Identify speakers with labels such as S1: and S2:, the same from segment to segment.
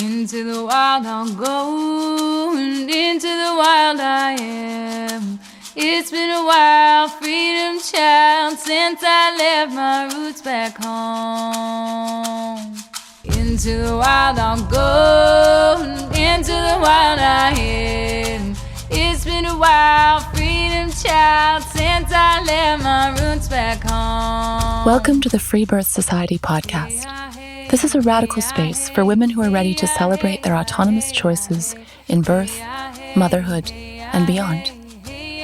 S1: Into the wild I'll go, and into the wild I am. It's been a while, freedom child, since I left my roots back home. Into the wild I'll go, and into the wild I am. It's been a while, freedom child, since I left my roots back home.
S2: Welcome to the Free Birth Society podcast. This is a radical space for women who are ready to celebrate their autonomous choices in birth, motherhood, and beyond.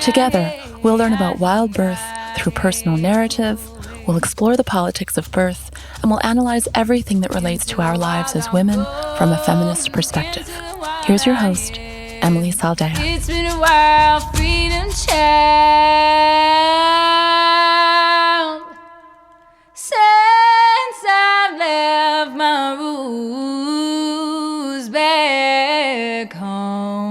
S2: Together, we'll learn about wild birth through personal narrative, we'll explore the politics of birth, and we'll analyze everything that relates to our lives as women from a feminist perspective. Here's your host, Emily Saldea.
S1: It's been a while, freedom child, since I left my roots back home.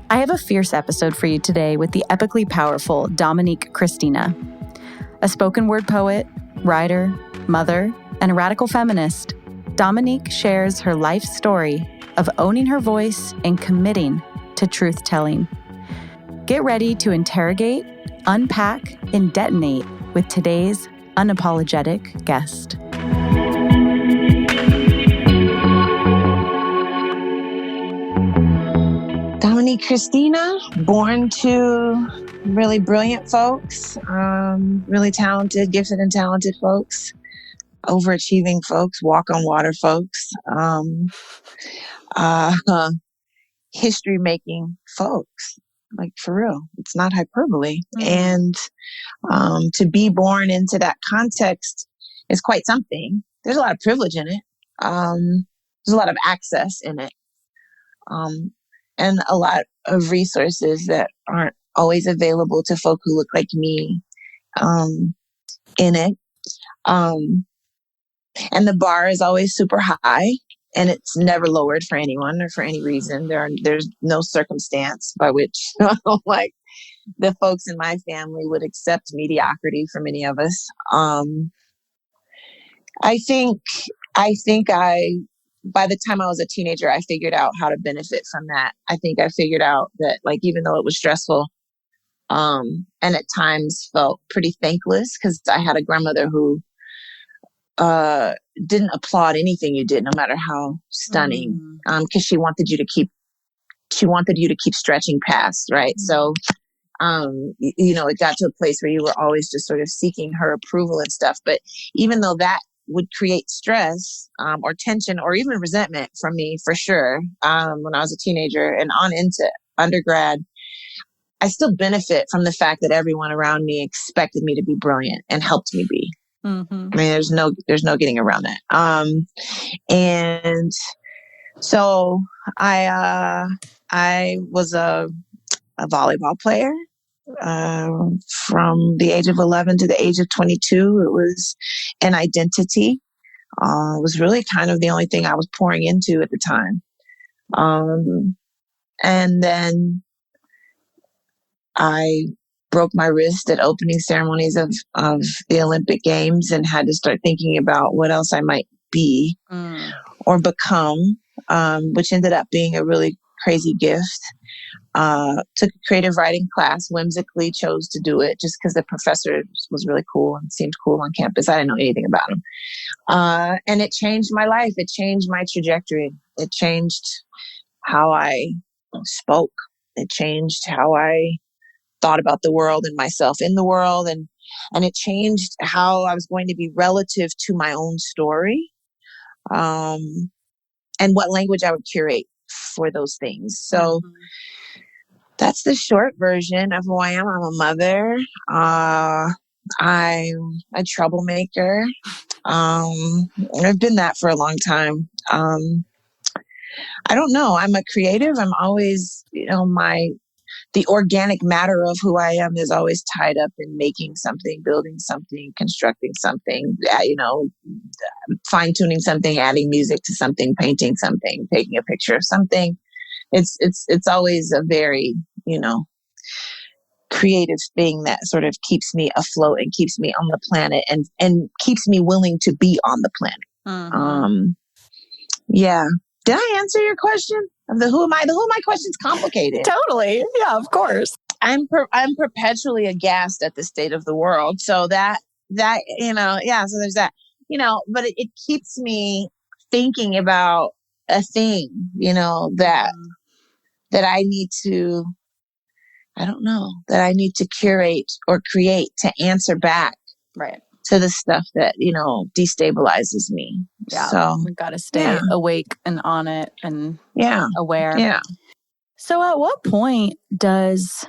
S3: I have a fierce episode for you today with the epically powerful Dominique Christina. A spoken word poet, writer, mother, and a radical feminist, Dominique shares her life story of owning her voice and committing to truth-telling. Get ready to interrogate, unpack, and detonate with today's unapologetic guest.
S4: Dominique Christina, born to really brilliant folks, really talented, gifted and talented folks, overachieving folks, walk on water folks, history making folks, like for real. It's not hyperbole. And to be born into that context is quite something. There's a lot of privilege in it. There's a lot of access in it. And a lot of resources that aren't always available to folk who look like me in it. And the bar is always super high, and it's never lowered for anyone or for any reason. There's no circumstance by which like the folks in my family would accept mediocrity from any of us. I think by the time I was a teenager, I figured out how to benefit from that. I think I figured out that, like, even though it was stressful, and at times felt pretty thankless, because I had a grandmother who didn't applaud anything you did, no matter how stunning, because she wanted you to keep stretching past, right? So, it got to a place where you were always just sort of seeking her approval and stuff. But even though that would create stress or tension or even resentment from me, for sure, when I was a teenager and on into undergrad, I still benefit from the fact that everyone around me expected me to be brilliant and helped me be. Mm-hmm. I mean, there's no getting around that. And so I was a volleyball player. From the age of 11 to the age of 22, it was an identity. It was really kind of the only thing I was pouring into at the time. And then I broke my wrist at opening ceremonies of the Olympic Games and had to start thinking about what else I might be or become, which ended up being a really crazy gift. Took a creative writing class, whimsically chose to do it just because the professor was really cool and seemed cool on campus. I didn't know anything about him. And it changed my life. It changed my trajectory. It changed how I spoke. It changed how I thought about the world and myself in the world. And it changed how I was going to be relative to my own story, and what language I would curate for those things. So that's the short version of who I am. I'm a mother. I'm a troublemaker. I've been that for a long time. I don't know. I'm a creative. I'm always, the organic matter of who I am is always tied up in making something, building something, constructing something, fine-tuning something, adding music to something, painting something, taking a picture of something. It's always a very, creative thing that sort of keeps me afloat and keeps me on the planet and keeps me willing to be on the planet. Yeah. Did I answer your question of the who am I? The who am I question's complicated.
S3: Totally. Yeah, of course.
S4: I'm perpetually aghast at the state of the world. So that, so there's that, but it keeps me thinking about a thing, that I need to, that I need to curate or create to answer back to the stuff that, destabilizes me.
S3: Yeah.
S4: So
S3: we've got to stay awake and on it and aware.
S4: Yeah.
S3: So at what point does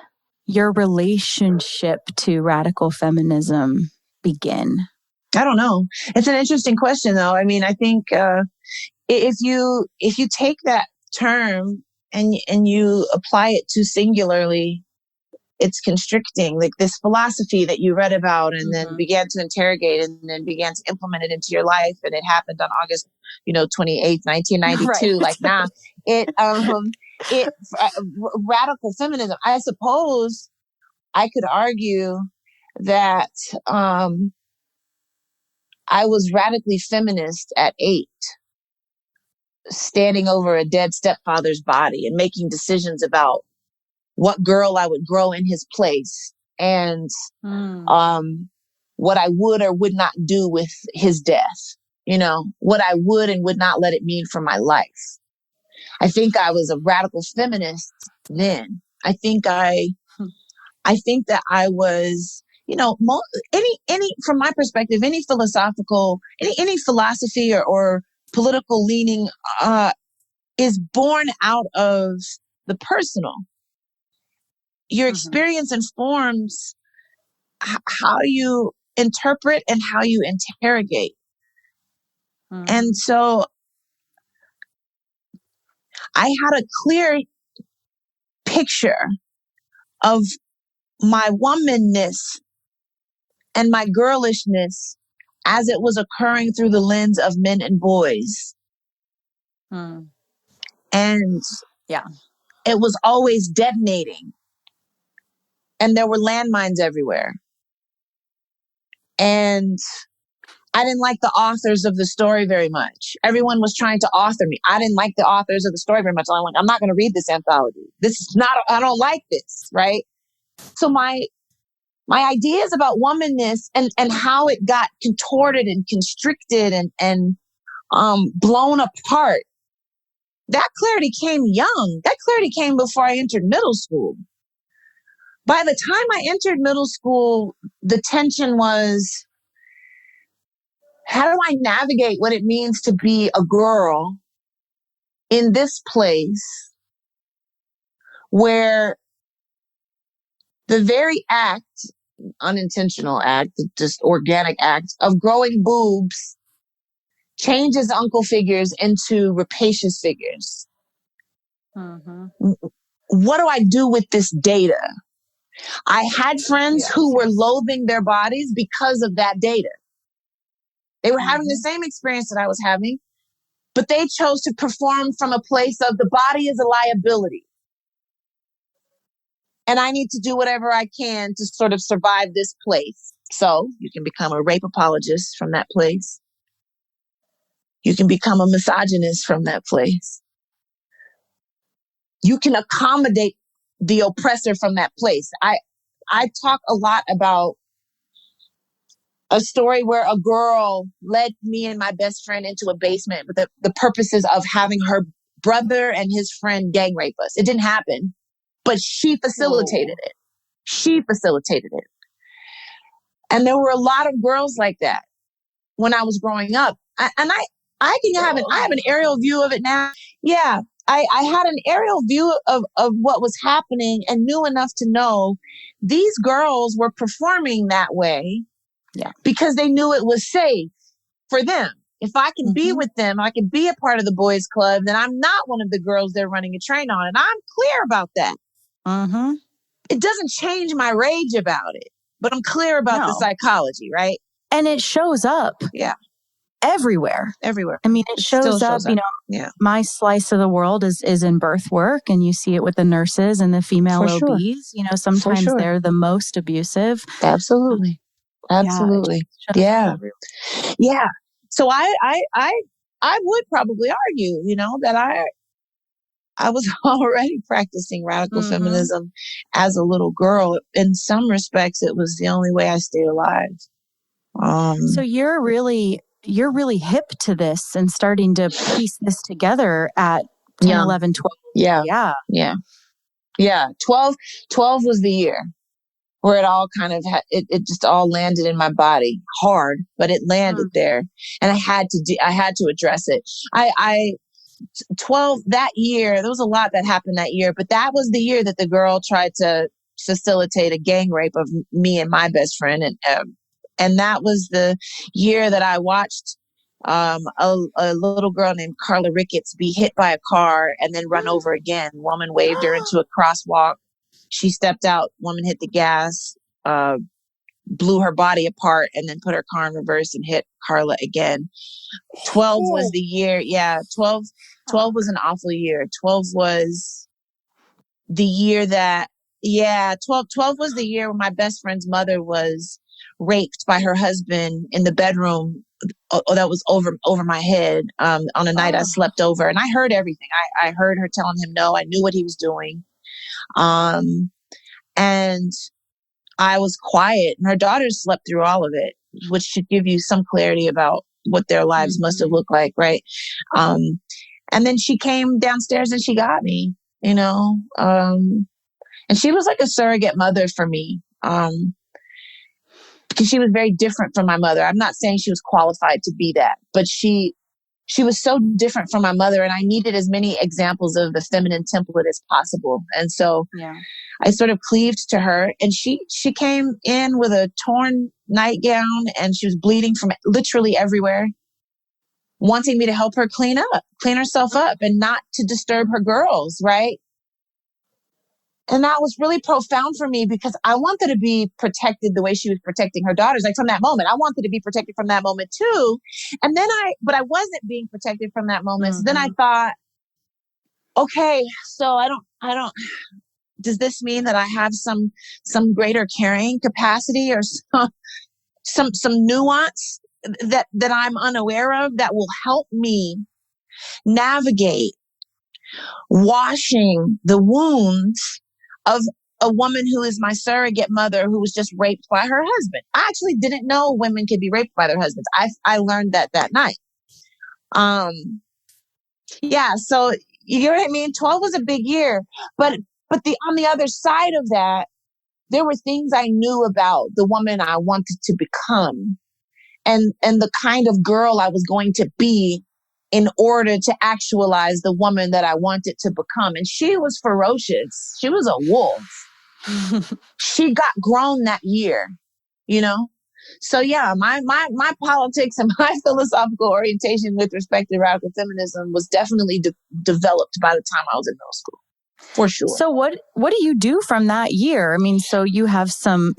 S3: your relationship to radical feminism begin?
S4: I don't know. It's an interesting question, though. I mean, I think if you take that term and you apply it too singularly, it's constricting. Like this philosophy that you read about and then began to interrogate and then began to implement it into your life, and it happened on August, 28th, 1992. Right. Like, radical feminism. I suppose I could argue that I was radically feminist at 8, standing over a dead stepfather's body and making decisions about what girl I would grow in his place and what I would or would not do with his death. What I would and would not let it mean for my life. I think I was a radical feminist then. I think that I was, from my perspective, any philosophy or political leaning is born out of the personal. Your experience informs how you interpret and how you interrogate. And so I had a clear picture of my womanness and my girlishness as it was occurring through the lens of men and boys. And it was always detonating. And there were landmines everywhere. And I didn't like the authors of the story very much. Everyone was trying to author me. I didn't like the authors of the story very much. I'm like, I'm not going to read this anthology. I don't like this, right? So my ideas about womanness and how it got contorted and constricted and blown apart, that clarity came young. That clarity came before I entered middle school. By the time I entered middle school, the tension was, how do I navigate what it means to be a girl in this place where the very act, unintentional act, just organic act of growing boobs changes uncle figures into rapacious figures? What do I do with this data? I had friends who were loathing their bodies because of that data. They were having the same experience that I was having, but they chose to perform from a place of the body is a liability. And I need to do whatever I can to sort of survive this place. So you can become a rape apologist from that place. You can become a misogynist from that place. You can accommodate the oppressor from that place. I talk a lot about a story where a girl led me and my best friend into a basement with the purposes of having her brother and his friend gang rape us. It didn't happen, but she facilitated it. She facilitated it. And there were a lot of girls like that when I was growing up. I have an aerial view of it now. Yeah. I had an aerial view of what was happening and knew enough to know these girls were performing that way because they knew it was safe for them. If I can be with them, I can be a part of the boys' club, then I'm not one of the girls they're running a train on. And I'm clear about that. It doesn't change my rage about it, but I'm clear about the psychology, right?
S3: And it shows up.
S4: Yeah.
S3: everywhere.
S4: Everywhere.
S3: I mean, it
S4: still
S3: shows up, you know,
S4: yeah.
S3: my slice of the world is in birth work, and you see it with the nurses and the female
S4: For sure.
S3: OBs. You know, sometimes they're the most abusive.
S4: Absolutely. Absolutely. Yeah. Yeah. So I would probably argue, you know, that I was already practicing radical feminism as a little girl. In some respects, it was the only way I stayed alive.
S3: So you're really hip to this and starting to piece this together at 10, 11, 12.
S4: Yeah. 12 was the year where it all kind of it just all landed in my body hard, but it landed there, and I had to address it. 12 that year, there was a lot that happened that year, but that was the year that the girl tried to facilitate a gang rape of me and my best friend, and that was the year that I watched a little girl named Carla Ricketts be hit by a car and then run over again. Woman waved her into a crosswalk. She stepped out. Woman hit the gas, blew her body apart, and then put her car in reverse and hit Carla again. 12 was the year. Yeah, 12 was an awful year. 12 was the year that, 12 was the year when my best friend's mother was raped by her husband in the bedroom. That was over my head on a night I slept over, and I heard everything. I heard her telling him no. I knew what he was doing. And I was quiet, and her daughters slept through all of it, which should give you some clarity about what their lives must have looked like, right? And then she came downstairs and she got me, you know, and she was like a surrogate mother for me, because she was very different from my mother. I'm not saying she was qualified to be that, but she was so different from my mother, and I needed as many examples of the feminine template as possible. And so I sort of cleaved to her, and she came in with a torn nightgown, and she was bleeding from literally everywhere, wanting me to help her clean herself up and not to disturb her girls, right? And that was really profound for me, because I wanted to be protected the way she was protecting her daughters. Like from that moment, I wanted to be protected from that moment too. And then but I wasn't being protected from that moment. So then I thought, okay, so I don't, does this mean that I have some greater carrying capacity or some nuance that I'm unaware of that will help me navigate washing the wounds of a woman who is my surrogate mother, who was just raped by her husband? I actually didn't know women could be raped by their husbands. I learned that night. So you know what I mean? 12 was a big year, but on the other side of that, there were things I knew about the woman I wanted to become, and the kind of girl I was going to be in order to actualize the woman that I wanted to become. And she was ferocious. She was a wolf. She got grown that year, you know? So my politics and my philosophical orientation with respect to radical feminism was definitely developed by the time I was in middle school, for sure.
S3: So what do you do from that year? I mean, so you have some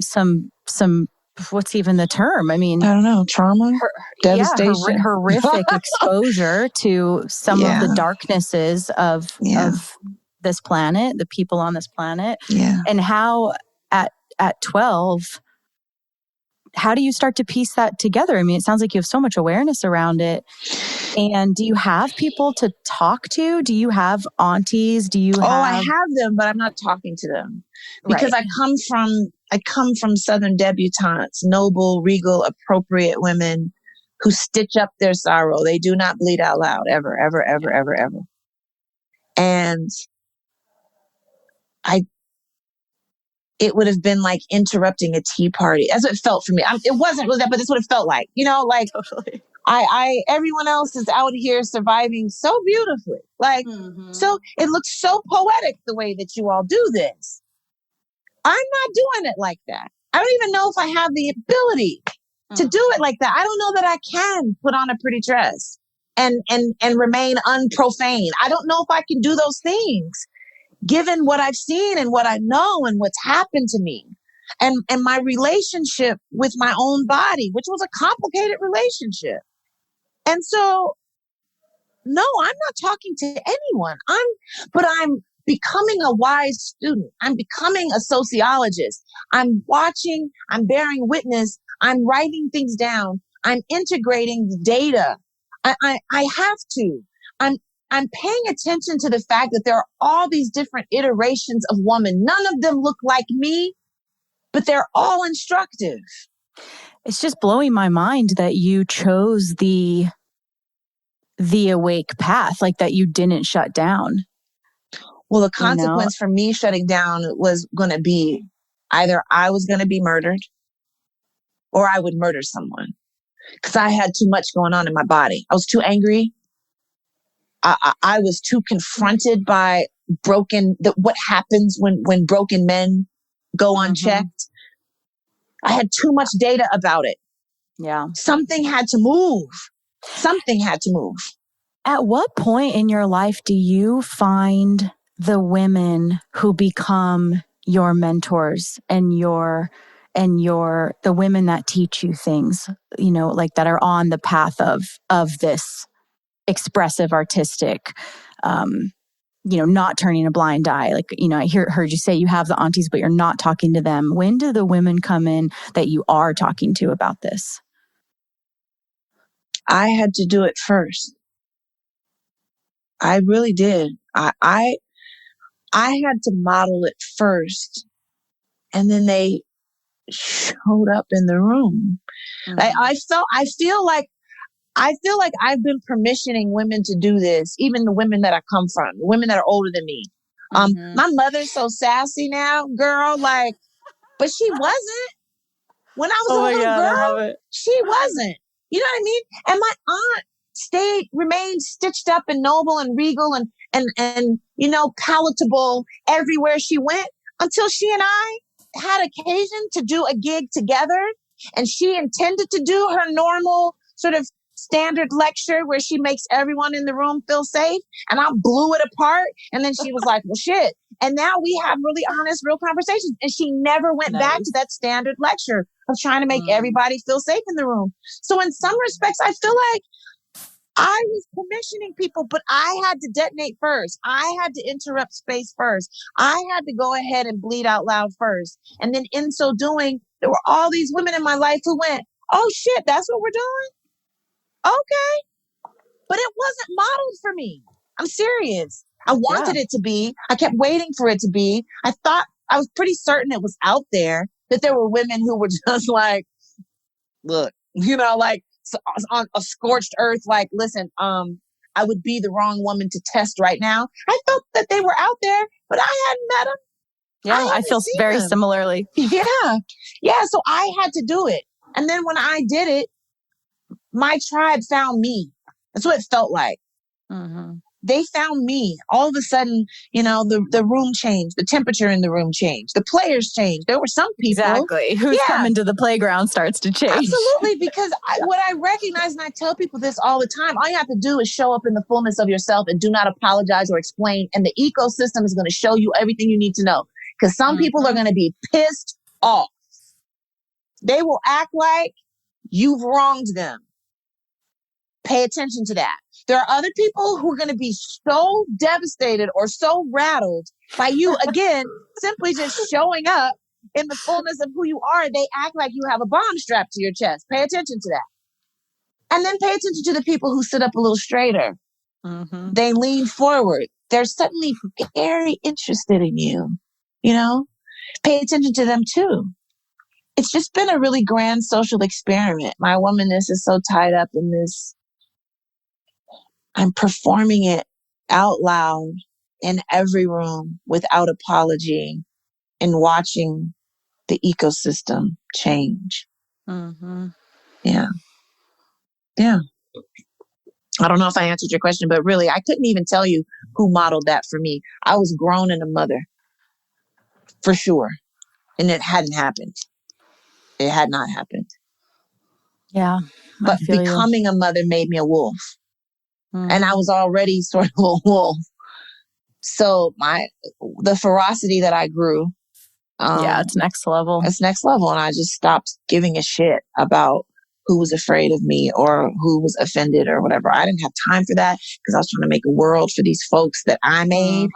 S3: what's even the term? I mean,
S4: I don't know, trauma, devastation,
S3: horrific exposure to some of the darknesses of this planet, the people on this planet.
S4: Yeah.
S3: And how at 12, how do you start to piece that together? I mean, it sounds like you have so much awareness around it. And do you have people to talk to? Do you have aunties?
S4: I have them, but I'm not talking to them, because I come from Southern debutantes, noble, regal, appropriate women who stitch up their sorrow. They do not bleed out loud, ever, ever, ever, ever, ever. And it would have been like interrupting a tea party. That's what it felt for me. It wasn't really that, but that's what it felt like. You know, like totally. Everyone else is out here surviving so beautifully. Like, so it looks so poetic the way that you all do this. I'm not doing it like that. I don't even know if I have the ability to do it like that. I don't know that I can put on a pretty dress and remain unprofane. I don't know if I can do those things, given what I've seen and what I know and what's happened to me, and my relationship with my own body, which was a complicated relationship. And so, no, I'm not talking to anyone. But I'm becoming a wise student. I'm becoming a sociologist. I'm watching, I'm bearing witness. I'm writing things down. I'm integrating the data. I have to. I'm paying attention to the fact that there are all these different iterations of woman. None of them look like me, but they're all instructive.
S3: It's just blowing my mind that you chose the awake path, like that you didn't shut down.
S4: Well, the consequence for me shutting down was going to be either I was going to be murdered or I would murder someone because I had too much going on in my body. I was too angry. I was too confronted by what happens when broken men go unchecked. I had too much data about it.
S3: Yeah.
S4: Something had to move. Something had to move.
S3: At what point in your life do you find the women who become your mentors and the women that teach you things, like that are on the path of this expressive, artistic, not turning a blind eye? Like, I heard you say you have the aunties, but you're not talking to them. When do the women come in that you are talking to about this?
S4: I had to do it first. I really did. I had to model it first, and then they showed up in the room. I feel like I've been permissioning women to do this, even the women that I come from, the women that are older than me. My mother's so sassy now, girl, but she wasn't. When I was a little girl, she wasn't. You know what I mean? And my aunt remained stitched up and noble and regal and palatable everywhere she went until she and I had occasion to do a gig together. And she intended to do her normal sort of standard lecture where she makes everyone in the room feel safe. And I blew it apart. And then she was like, well, shit. And now we have really honest, real conversations. And she never went back to that standard lecture of trying to make everybody feel safe in the room. So in some respects, I feel like I was commissioning people, but I had to detonate first. I had to interrupt space first. I had to go ahead and bleed out loud first. And then in so doing, there were all these women in my life who went, oh shit, that's what we're doing? Okay. But it wasn't modeled for me. I'm serious. I wanted it to be. I kept waiting for it to be. I was pretty certain it was out there, that there were women who were just like, look, on a scorched earth, like, listen, I would be the wrong woman to test right now. I felt that they were out there, but I hadn't met them.
S3: Yeah, I feel very similarly.
S4: Yeah. Yeah. So I had to do it. And then when I did it, my tribe found me. That's what it felt like. They found me. All of a sudden, the room changed. The temperature in the room changed. The players changed. There were some people.
S3: Exactly. Who's coming to the playground starts to change.
S4: Absolutely. Because what I recognize, and I tell people this all the time, all you have to do is show up in the fullness of yourself and do not apologize or explain. And the ecosystem is going to show you everything you need to know. Because some people are going to be pissed off. They will act like you've wronged them. Pay attention to that. There are other people who are going to be so devastated or so rattled by you, again, simply just showing up in the fullness of who you are. They act like you have a bomb strapped to your chest. Pay attention to that. And then pay attention to the people who sit up a little straighter. They lean forward. They're suddenly very interested in you. Pay attention to them too. It's just been a really grand social experiment. My womanness is so tied up in this. I'm performing it out loud in every room without apology and watching the ecosystem change. Yeah. Yeah. I don't know if I answered your question, but really, I couldn't even tell you who modeled that for me. I was grown and a mother, for sure. And it hadn't happened. It had not happened.
S3: Yeah.
S4: But becoming a mother made me a wolf. And I was already sort of a wolf. So the ferocity that I grew.
S3: It's next level.
S4: It's next level. And I just stopped giving a shit about who was afraid of me or who was offended or whatever. I didn't have time for that because I was trying to make a world for these folks that I made.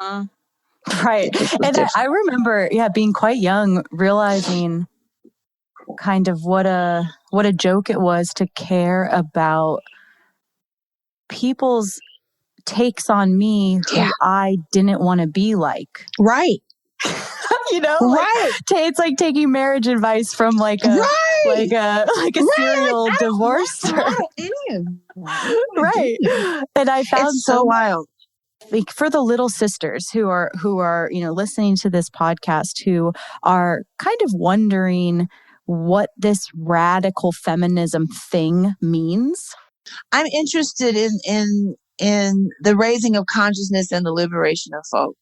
S3: Right. And I remember, being quite young, realizing kind of what a joke it was to care about people's takes on me who I didn't want to be like.
S4: Right.
S3: Right. It's like taking marriage advice from like a serial divorcer. Right. And I found
S4: it's so wild.
S3: Like for the little sisters who are listening to this podcast, who are kind of wondering what this radical feminism thing means.
S4: I'm interested in the raising of consciousness and the liberation of folk.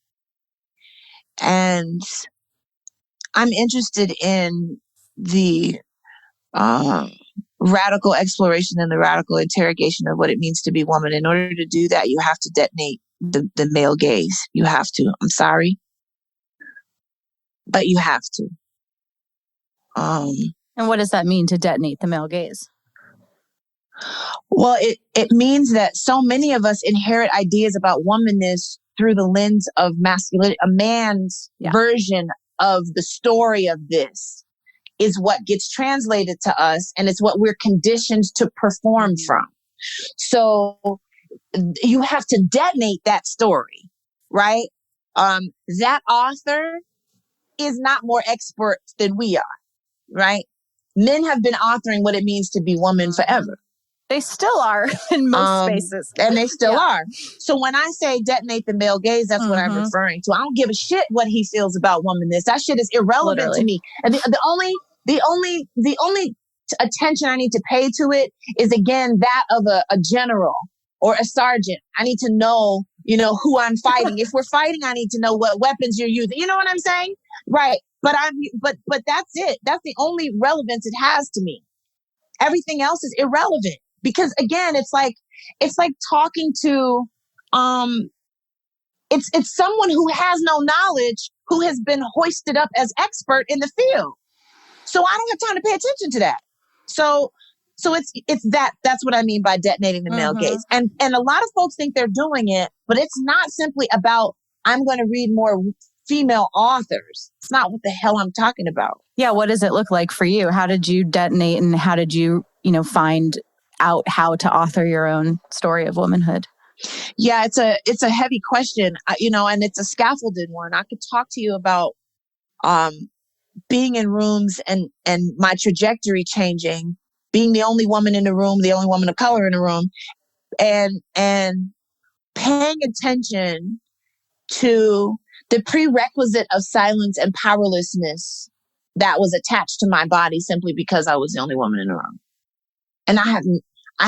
S4: And I'm interested in the radical exploration and the radical interrogation of what it means to be woman. In order to do that, you have to detonate the male gaze. You have to. I'm sorry, but you have to.
S3: And what does that mean, to detonate the male gaze?
S4: Well, it means that so many of us inherit ideas about womanness through the lens of masculinity. A man's version of the story of this is what gets translated to us, and it's what we're conditioned to perform from. So you have to detonate that story, right? That author is not more expert than we are, right? Men have been authoring what it means to be woman forever.
S3: They still are in most spaces.
S4: And they still are. So when I say detonate the male gaze, that's what I'm referring to. I don't give a shit what he feels about womanness. That shit is irrelevant to me. And the only attention I need to pay to it is, again, that of a general or a sergeant. I need to know, who I'm fighting. If we're fighting, I need to know what weapons you're using. You know what I'm saying? Right. But that's it. That's the only relevance it has to me. Everything else is irrelevant. Because again, it's like talking to, it's someone who has no knowledge, who has been hoisted up as expert in the field. So I don't have time to pay attention to that. So that's what I mean by detonating the male gaze. And a lot of folks think they're doing it, but it's not simply about, I'm going to read more female authors. It's not what the hell I'm talking about.
S3: Yeah. What does it look like for you? How did you detonate, and how did you, find out how to author your own story of womanhood?
S4: Yeah, it's a heavy question, and it's a scaffolded one. I could talk to you about being in rooms and my trajectory changing, being the only woman in the room, the only woman of color in the room, and paying attention to the prerequisite of silence and powerlessness that was attached to my body simply because I was the only woman in the room. And I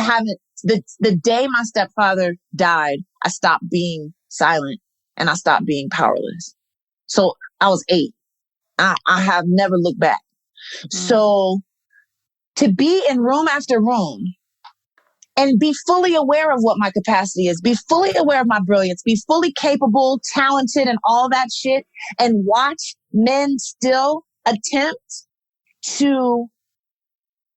S4: haven't, the day my stepfather died, I stopped being silent and I stopped being powerless. So I was 8. I have never looked back. So to be in room after room and be fully aware of what my capacity is, be fully aware of my brilliance, be fully capable, talented, and all that shit, and watch men still attempt to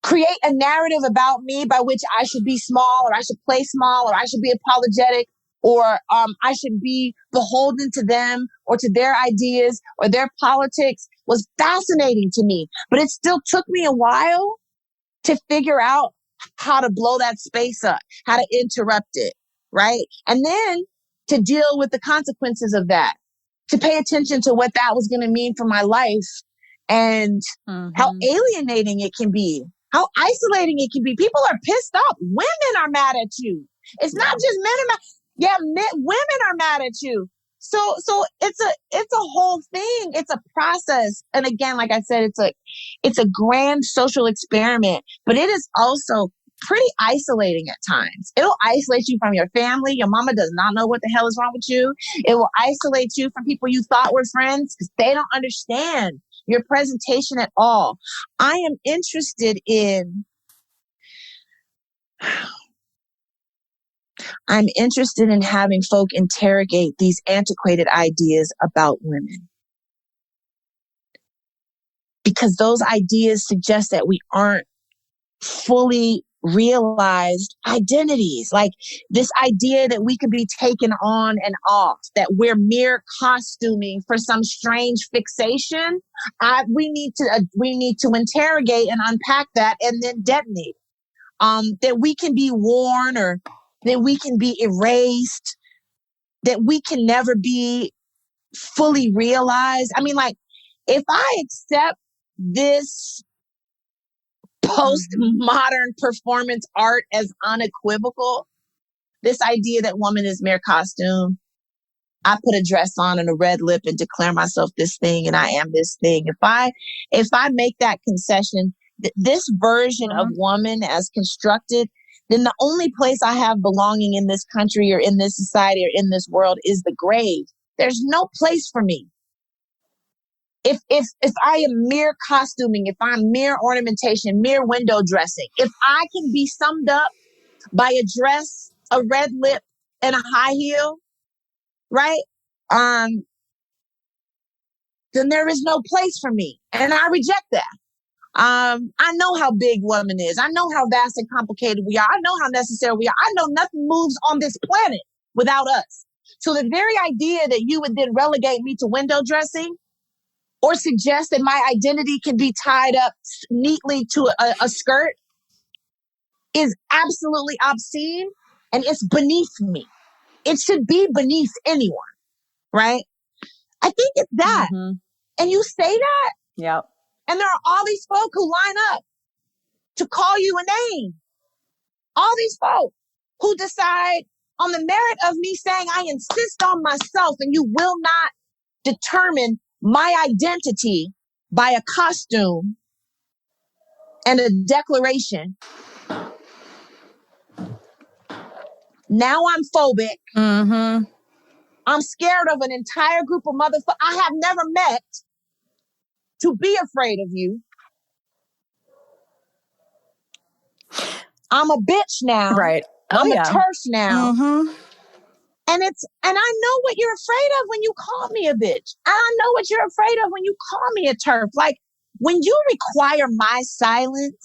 S4: create a narrative about me by which I should be small, or I should play small, or I should be apologetic, or I should be beholden to them or to their ideas or their politics, was fascinating to me. But it still took me a while to figure out how to blow that space up, how to interrupt it, right? And then to deal with the consequences of that, to pay attention to what that was going to mean for my life, and how alienating it can be, how isolating it can be. People are pissed off. Women are mad at you. It's not just men are mad. Yeah, women are mad at you. So it's a whole thing. It's a process. And again, like I said, it's a grand social experiment, but it is also pretty isolating at times. It'll isolate you from your family. Your mama does not know what the hell is wrong with you. It will isolate you from people you thought were friends because they don't understand your presentation at all. I am interested in having folk interrogate these antiquated ideas about women. Because those ideas suggest that we aren't fully realized identities. Like this idea that we can be taken on and off, that we're mere costuming for some strange fixation. We need to interrogate and unpack that and then detonate. That we can be worn, or that we can be erased, that we can never be fully realized. I mean, like, if I accept this postmodern performance art as unequivocal, this idea that woman is mere costume, I put a dress on and a red lip and declare myself this thing and I am this thing. If I make that concession, this version of woman as constructed, then the only place I have belonging in this country or in this society or in this world is the grave. There's no place for me. If I am mere costuming, if I'm mere ornamentation, mere window dressing, if I can be summed up by a dress, a red lip, and a high heel, right? Then there is no place for me. And I reject that. I know how big woman is. I know how vast and complicated we are. I know how necessary we are. I know nothing moves on this planet without us. So the very idea that you would then relegate me to window dressing or suggest that my identity can be tied up neatly to a skirt is absolutely obscene, and it's beneath me. It should be beneath anyone, right? I think it's that. And you say that?
S3: Yep.
S4: And there are all these folk who line up to call you a name. All these folk who decide on the merit of me saying, I insist on myself and you will not determine my identity by a costume and a declaration. Now I'm phobic. I'm scared of an entire group of motherfuckers I have never met to be afraid of you. I'm a bitch now.
S3: Right.
S4: I'm a turf now. And I know what you're afraid of when you call me a bitch. I know what you're afraid of when you call me a turf. Like, when you require my silence,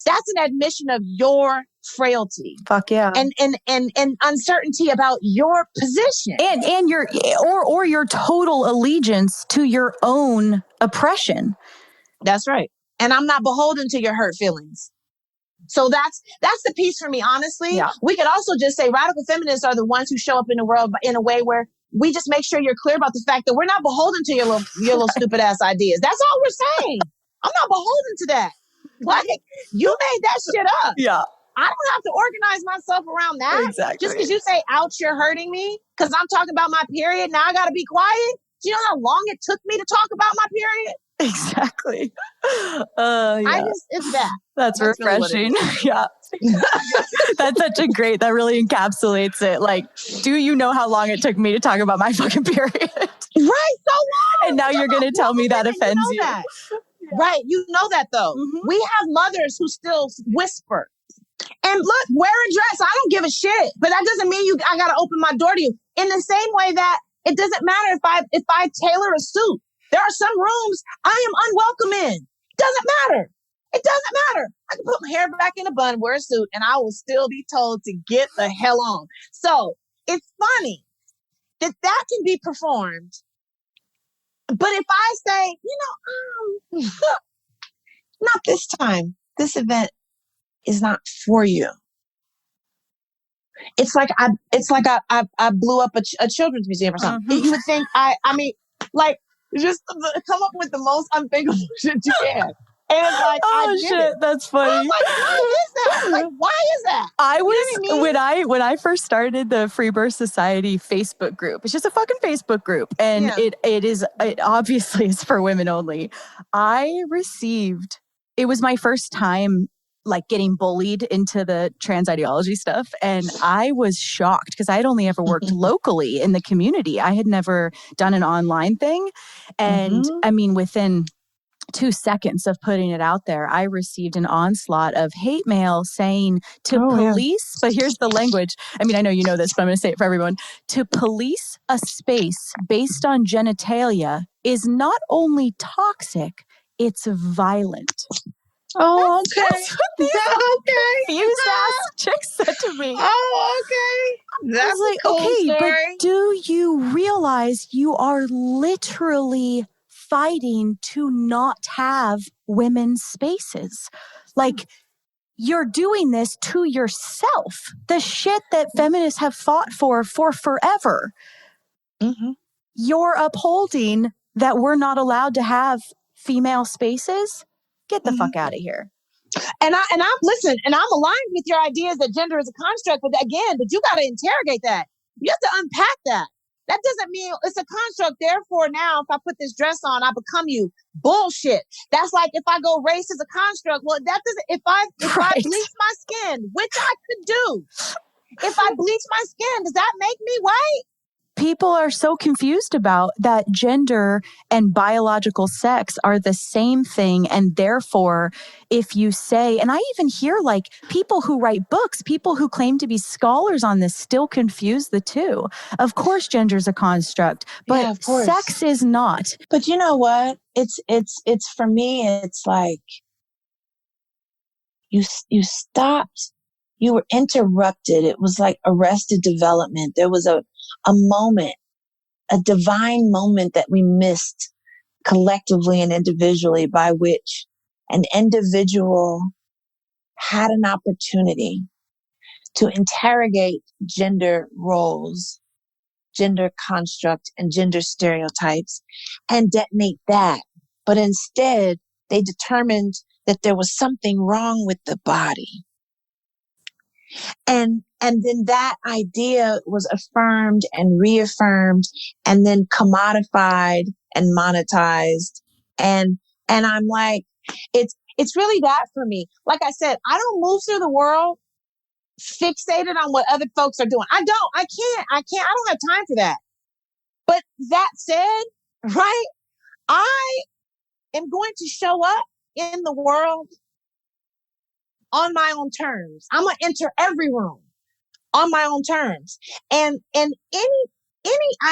S4: that's an admission of your frailty.
S3: Fuck yeah.
S4: And uncertainty about your position.
S3: And your or your total allegiance to your own oppression.
S4: That's right. And I'm not beholden to your hurt feelings. So that's the piece for me, honestly. Yeah. We could also just say radical feminists are the ones who show up in the world in a way where we just make sure you're clear about the fact that we're not beholden to your little stupid ass ideas. That's all we're saying. I'm not beholden to that. Like, you made that shit up. Yeah. I don't have to organize myself around that. Exactly. Just because you say, ouch, you're hurting me because I'm talking about my period. Now I got to be quiet. Do you know how long it took me to talk about my period?
S3: Exactly. Yeah.
S4: It's that.
S3: That's refreshing. Really yeah. That's that really encapsulates it. Like, do you know how long it took me to talk about my fucking period? Right,
S4: so long.
S3: And now you're going to tell me that offends you.
S4: That. Yeah. Right, you know that though. We have mothers who still whisper. And look, wear a dress. I don't give a shit. But that doesn't mean I got to open my door to you. In the same way that it doesn't matter if I tailor a suit. There are some rooms I am unwelcome in. Doesn't matter. It doesn't matter. I can put my hair back in a bun, wear a suit, and I will still be told to get the hell on. So it's funny that can be performed. But if I say, not this time. This event is not for you. It's like I blew up a children's museum or something. You would think just come up with the most unthinkable shit you can. And it's like,
S3: shit, that's funny.
S4: I'm like, why is that? Like, why is that?
S3: I was, when I first started the Free Birth Society Facebook group, it's just a fucking Facebook group. And it obviously is for women only. It was my first time like getting bullied into the trans ideology stuff. And I was shocked because I had only ever worked locally in the community. I had never done an online thing. And I mean, within 2 seconds of putting it out there, I received an onslaught of hate mail saying to police, but here's the language. I mean, I know you know this, but I'm going to say it for everyone. To police a space based on genitalia is not only toxic, it's violent.
S4: Oh, okay.
S3: That's what these
S4: Okay.
S3: confused ass chicks said to me.
S4: Oh, okay.
S3: I
S4: That's
S3: was like,
S4: a cool
S3: okay,
S4: story.
S3: but do you realize you are literally fighting to not have women's spaces? Like, you're doing this to yourself. The shit that feminists have fought for forever.
S4: Mm-hmm.
S3: You're upholding that we're not allowed to have female spaces. Get the fuck out of here.
S5: And I'm listen, and I'm aligned with your ideas that gender is a construct, but you got to interrogate that. You have to unpack that. That doesn't mean it's a construct. Therefore, now if I put this dress on, I become you. Bullshit. That's like if I go race as a construct. Well, that doesn't. If I bleach my skin, which I could do, if I bleach my skin, does that make me white?
S3: People are so confused about that gender and biological sex are the same thing. And therefore, if you say, and I even hear like people who write books, people who claim to be scholars on this still confuse the two. Of course, gender is a construct, but sex is not.
S4: But you know what? It's for me, it's like you stopped. You were interrupted. It was like arrested development. There was a moment, a divine moment that we missed collectively and individually, by which an individual had an opportunity to interrogate gender roles, gender construct, and gender stereotypes and detonate that. But instead, they determined that there was something wrong with the body. And then that idea was affirmed and reaffirmed and then commodified and monetized. And I'm like, it's really that for me. Like I said, I don't move through the world fixated on what other folks are doing. I can't. I don't have time for that. But that said, right, I am going to show up in the world on my own terms. I'm going to enter every room on my own terms. And any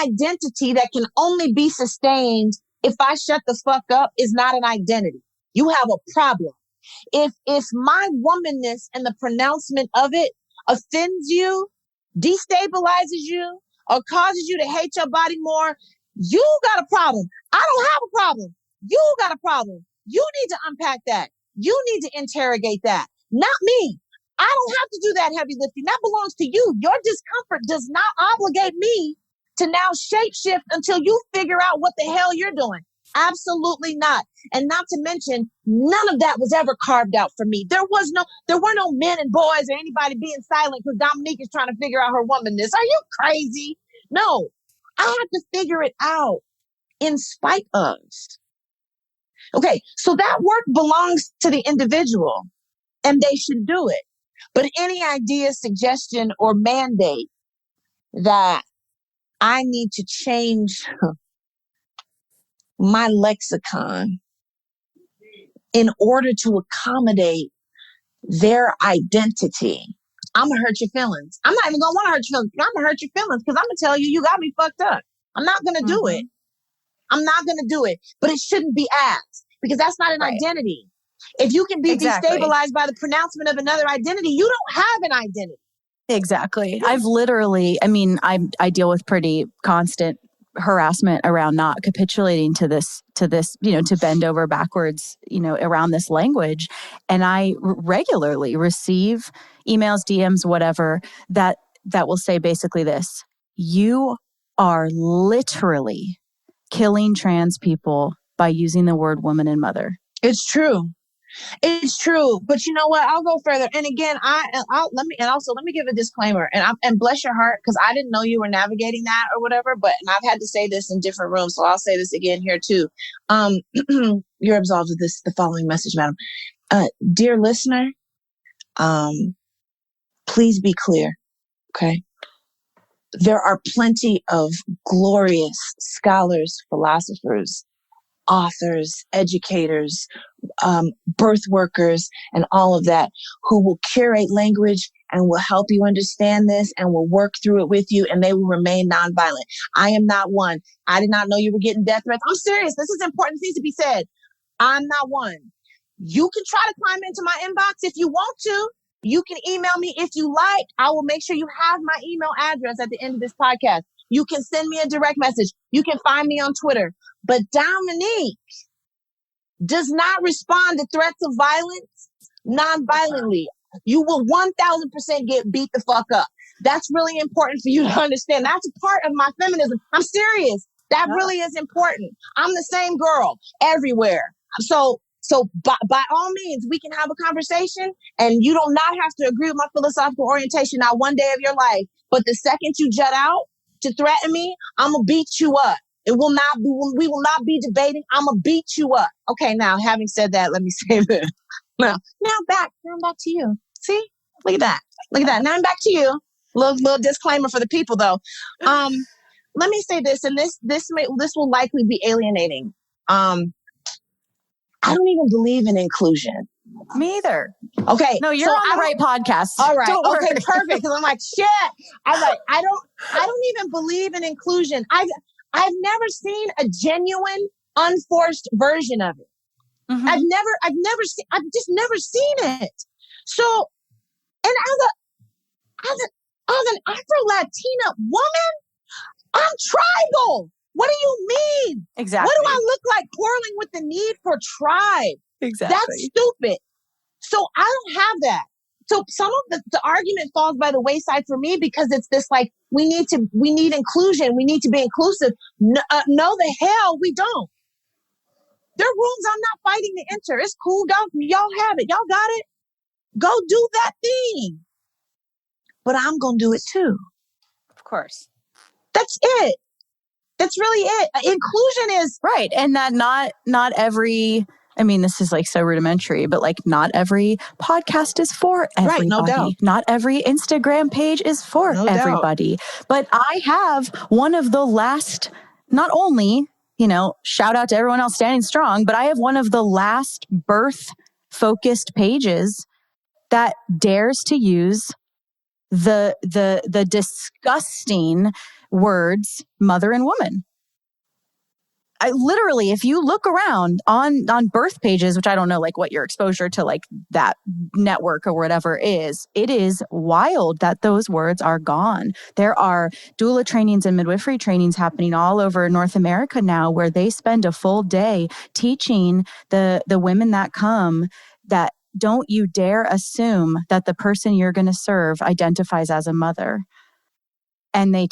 S4: identity that can only be sustained if I shut the fuck up is not an identity. You have a problem. If my womanness and the pronouncement of it offends you, destabilizes you, or causes you to hate your body more, you got a problem. I don't have a problem. You got a problem. You need to unpack that. You need to interrogate that. Not me. I don't have to do that heavy lifting. That belongs to you. Your discomfort does not obligate me to now shapeshift until you figure out what the hell you're doing. Absolutely not. And not to mention, none of that was ever carved out for me. There were no men and boys or anybody being silent because Dominique is trying to figure out her womanness. Are you crazy? No, I had to figure it out in spite of. Okay, so that work belongs to the individual and they should do it. But any idea, suggestion, or mandate that I need to change my lexicon in order to accommodate their identity, I'm going to hurt your feelings. I'm not even going to want to hurt your feelings. I'm going to hurt your feelings because I'm going to tell you, you got me fucked up. I'm not going to do it. I'm not going to do it. But it shouldn't be asked because that's not an identity. If you can be destabilized by the pronouncement of another identity, you don't have an identity.
S3: Exactly. I've literally, I deal with pretty constant harassment around not capitulating to this, to bend over backwards, around this language. And I regularly receive emails, DMs, whatever, that will say basically this: you are literally killing trans people by using the word woman and mother.
S4: It's true. It's true. But you know what? I'll go further. And again, let me give a disclaimer and bless your heart, because I didn't know you were navigating that or whatever, and I've had to say this in different rooms. So I'll say this again here too. You're absolved of the following message, madam. Dear listener, please be clear. Okay. There are plenty of glorious scholars, philosophers, authors, educators, birth workers, and all of that, who will curate language and will help you understand this and will work through it with you, and they will remain nonviolent. I am not one. I did not know you were getting death threats. I'm serious. This is important. This needs to be said. I'm not one.
S5: You can try to climb into my inbox if you want to. You can email me if you like. I will make sure you have my email address at the end of this podcast. You can send me a direct message. You can find me on Twitter. But Dominique does not respond to threats of violence non-violently. You will 1000% get beat the fuck up. That's really important for you to understand. That's a part of my feminism. I'm serious. That really is important. I'm the same girl everywhere. So by all means, we can have a conversation, and you do not have to agree with my philosophical orientation not one day of your life. But the second you jut out to threaten me, I'm gonna beat you up. We will not be debating. I'm gonna beat you up. Okay, now having said that, let me say this. Now back to you. See, look at that. Now I'm back to you. Little disclaimer for the people though. Let me say this, and this will likely be alienating. I don't even believe in inclusion.
S3: Me either.
S5: Okay.
S3: No, you're on the right podcast.
S5: All right.
S3: Don't
S5: Okay,
S3: worry.
S5: perfect. Because I'm like, shit. I'm like, I don't even believe in inclusion. I've never seen a genuine, unforced version of it. Mm-hmm. I've just never seen it. So, and as an Afro-Latina woman, I'm tribal. What do you mean?
S3: Exactly.
S5: What do I look like quarreling with the need for tribe?
S3: Exactly.
S5: That's stupid. So I don't have that. So some of the argument falls by the wayside for me because it's this like, we need inclusion. We need to be inclusive. No, the hell we don't. There are rooms I'm not fighting to enter. It's cool. Y'all have it. Y'all got it. Go do that thing. But I'm going to do it too.
S3: Of course.
S5: That's it. That's really it. Inclusion is
S3: right. And that not every, I mean, this is like so rudimentary, but like not every podcast is for everybody.
S5: Right, no doubt.
S3: Not every Instagram page is for everybody. But I have one of the last, not only, shout out to everyone else standing strong, but I have one of the last birth focused pages that dares to use the disgusting words mother and woman. I literally, if you look around on birth pages, which I don't know like what your exposure to like that network or whatever is, it is wild that those words are gone. There are doula trainings and midwifery trainings happening all over North America now where they spend a full day teaching the women that come that don't you dare assume that the person you're going to serve identifies as a mother. And they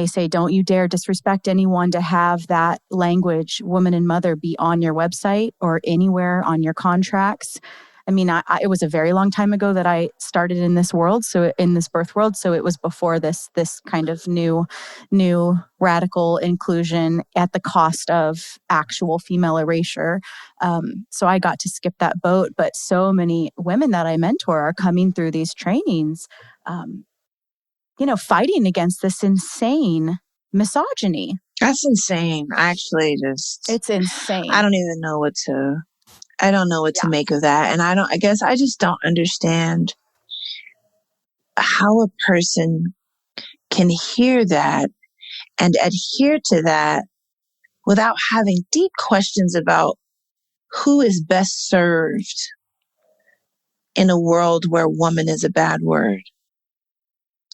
S3: say, don't you dare disrespect anyone to have that language, woman and mother, be on your website or anywhere on your contracts. I mean, it was a very long time ago that I started in this world, so in this birth world. So it was before this kind of new radical inclusion at the cost of actual female erasure. So I got to skip that boat. But so many women that I mentor are coming through these trainings, fighting against this insane misogyny.
S4: That's insane. Actually,
S3: it's insane.
S4: I don't even know what to make of that. And I guess I just don't understand how a person can hear that and adhere to that without having deep questions about who is best served in a world where woman is a bad word.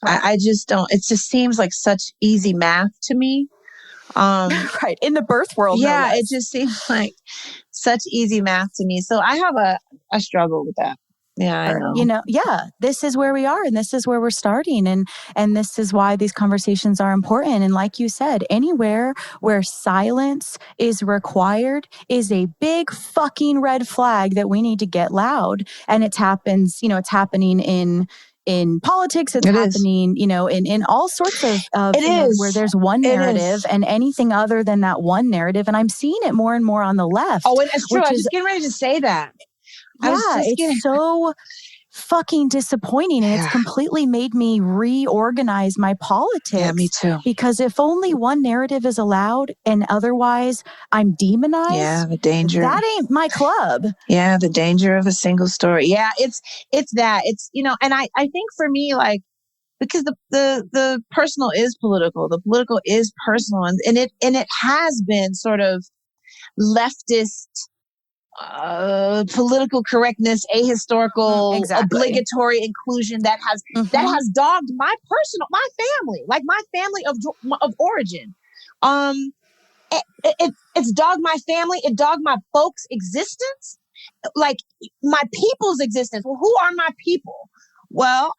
S4: I just don't, it just seems like such easy math to me.
S3: Right. In the birth world.
S4: Yeah, it just seems like such easy math to me. So I have a struggle with that. Yeah, I know.
S3: This is where we are and this is where we're starting. And this is why these conversations are important. And like you said, anywhere where silence is required is a big fucking red flag that we need to get loud. And it's happening in politics, it's happening, in all sorts of where there's one narrative and anything other than that one narrative. And I'm seeing it more and more on the left.
S5: Oh, and it's true. I was just getting ready to say that.
S3: It's so fucking disappointing. And it's completely made me reorganize my politics.
S4: Yeah, me too.
S3: Because if only one narrative is allowed and otherwise I'm demonized.
S4: Yeah, the danger.
S3: That ain't my club.
S4: Yeah, the danger of a single story.
S5: Yeah, it's that. It's, and I think for me, like, because the personal is political. The political is personal. And it has been sort of leftist political correctness, ahistorical,
S3: Exactly.
S5: obligatory inclusion that has dogged my family, like my family of origin. It's dogged my family. It dogged my folks' existence, like my people's existence. Well, who are my people? Well,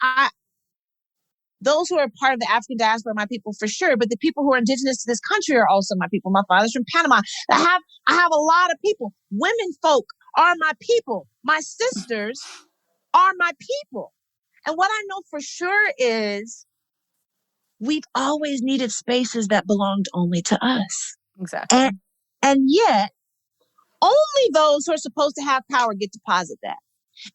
S5: those who are part of the African diaspora are my people for sure, but the people who are indigenous to this country are also my people. My father's from Panama. I have a lot of people. Women folk are my people. My sisters are my people. And what I know for sure is we've always needed spaces that belonged only to us.
S3: Exactly.
S5: And yet, only those who are supposed to have power get to posit that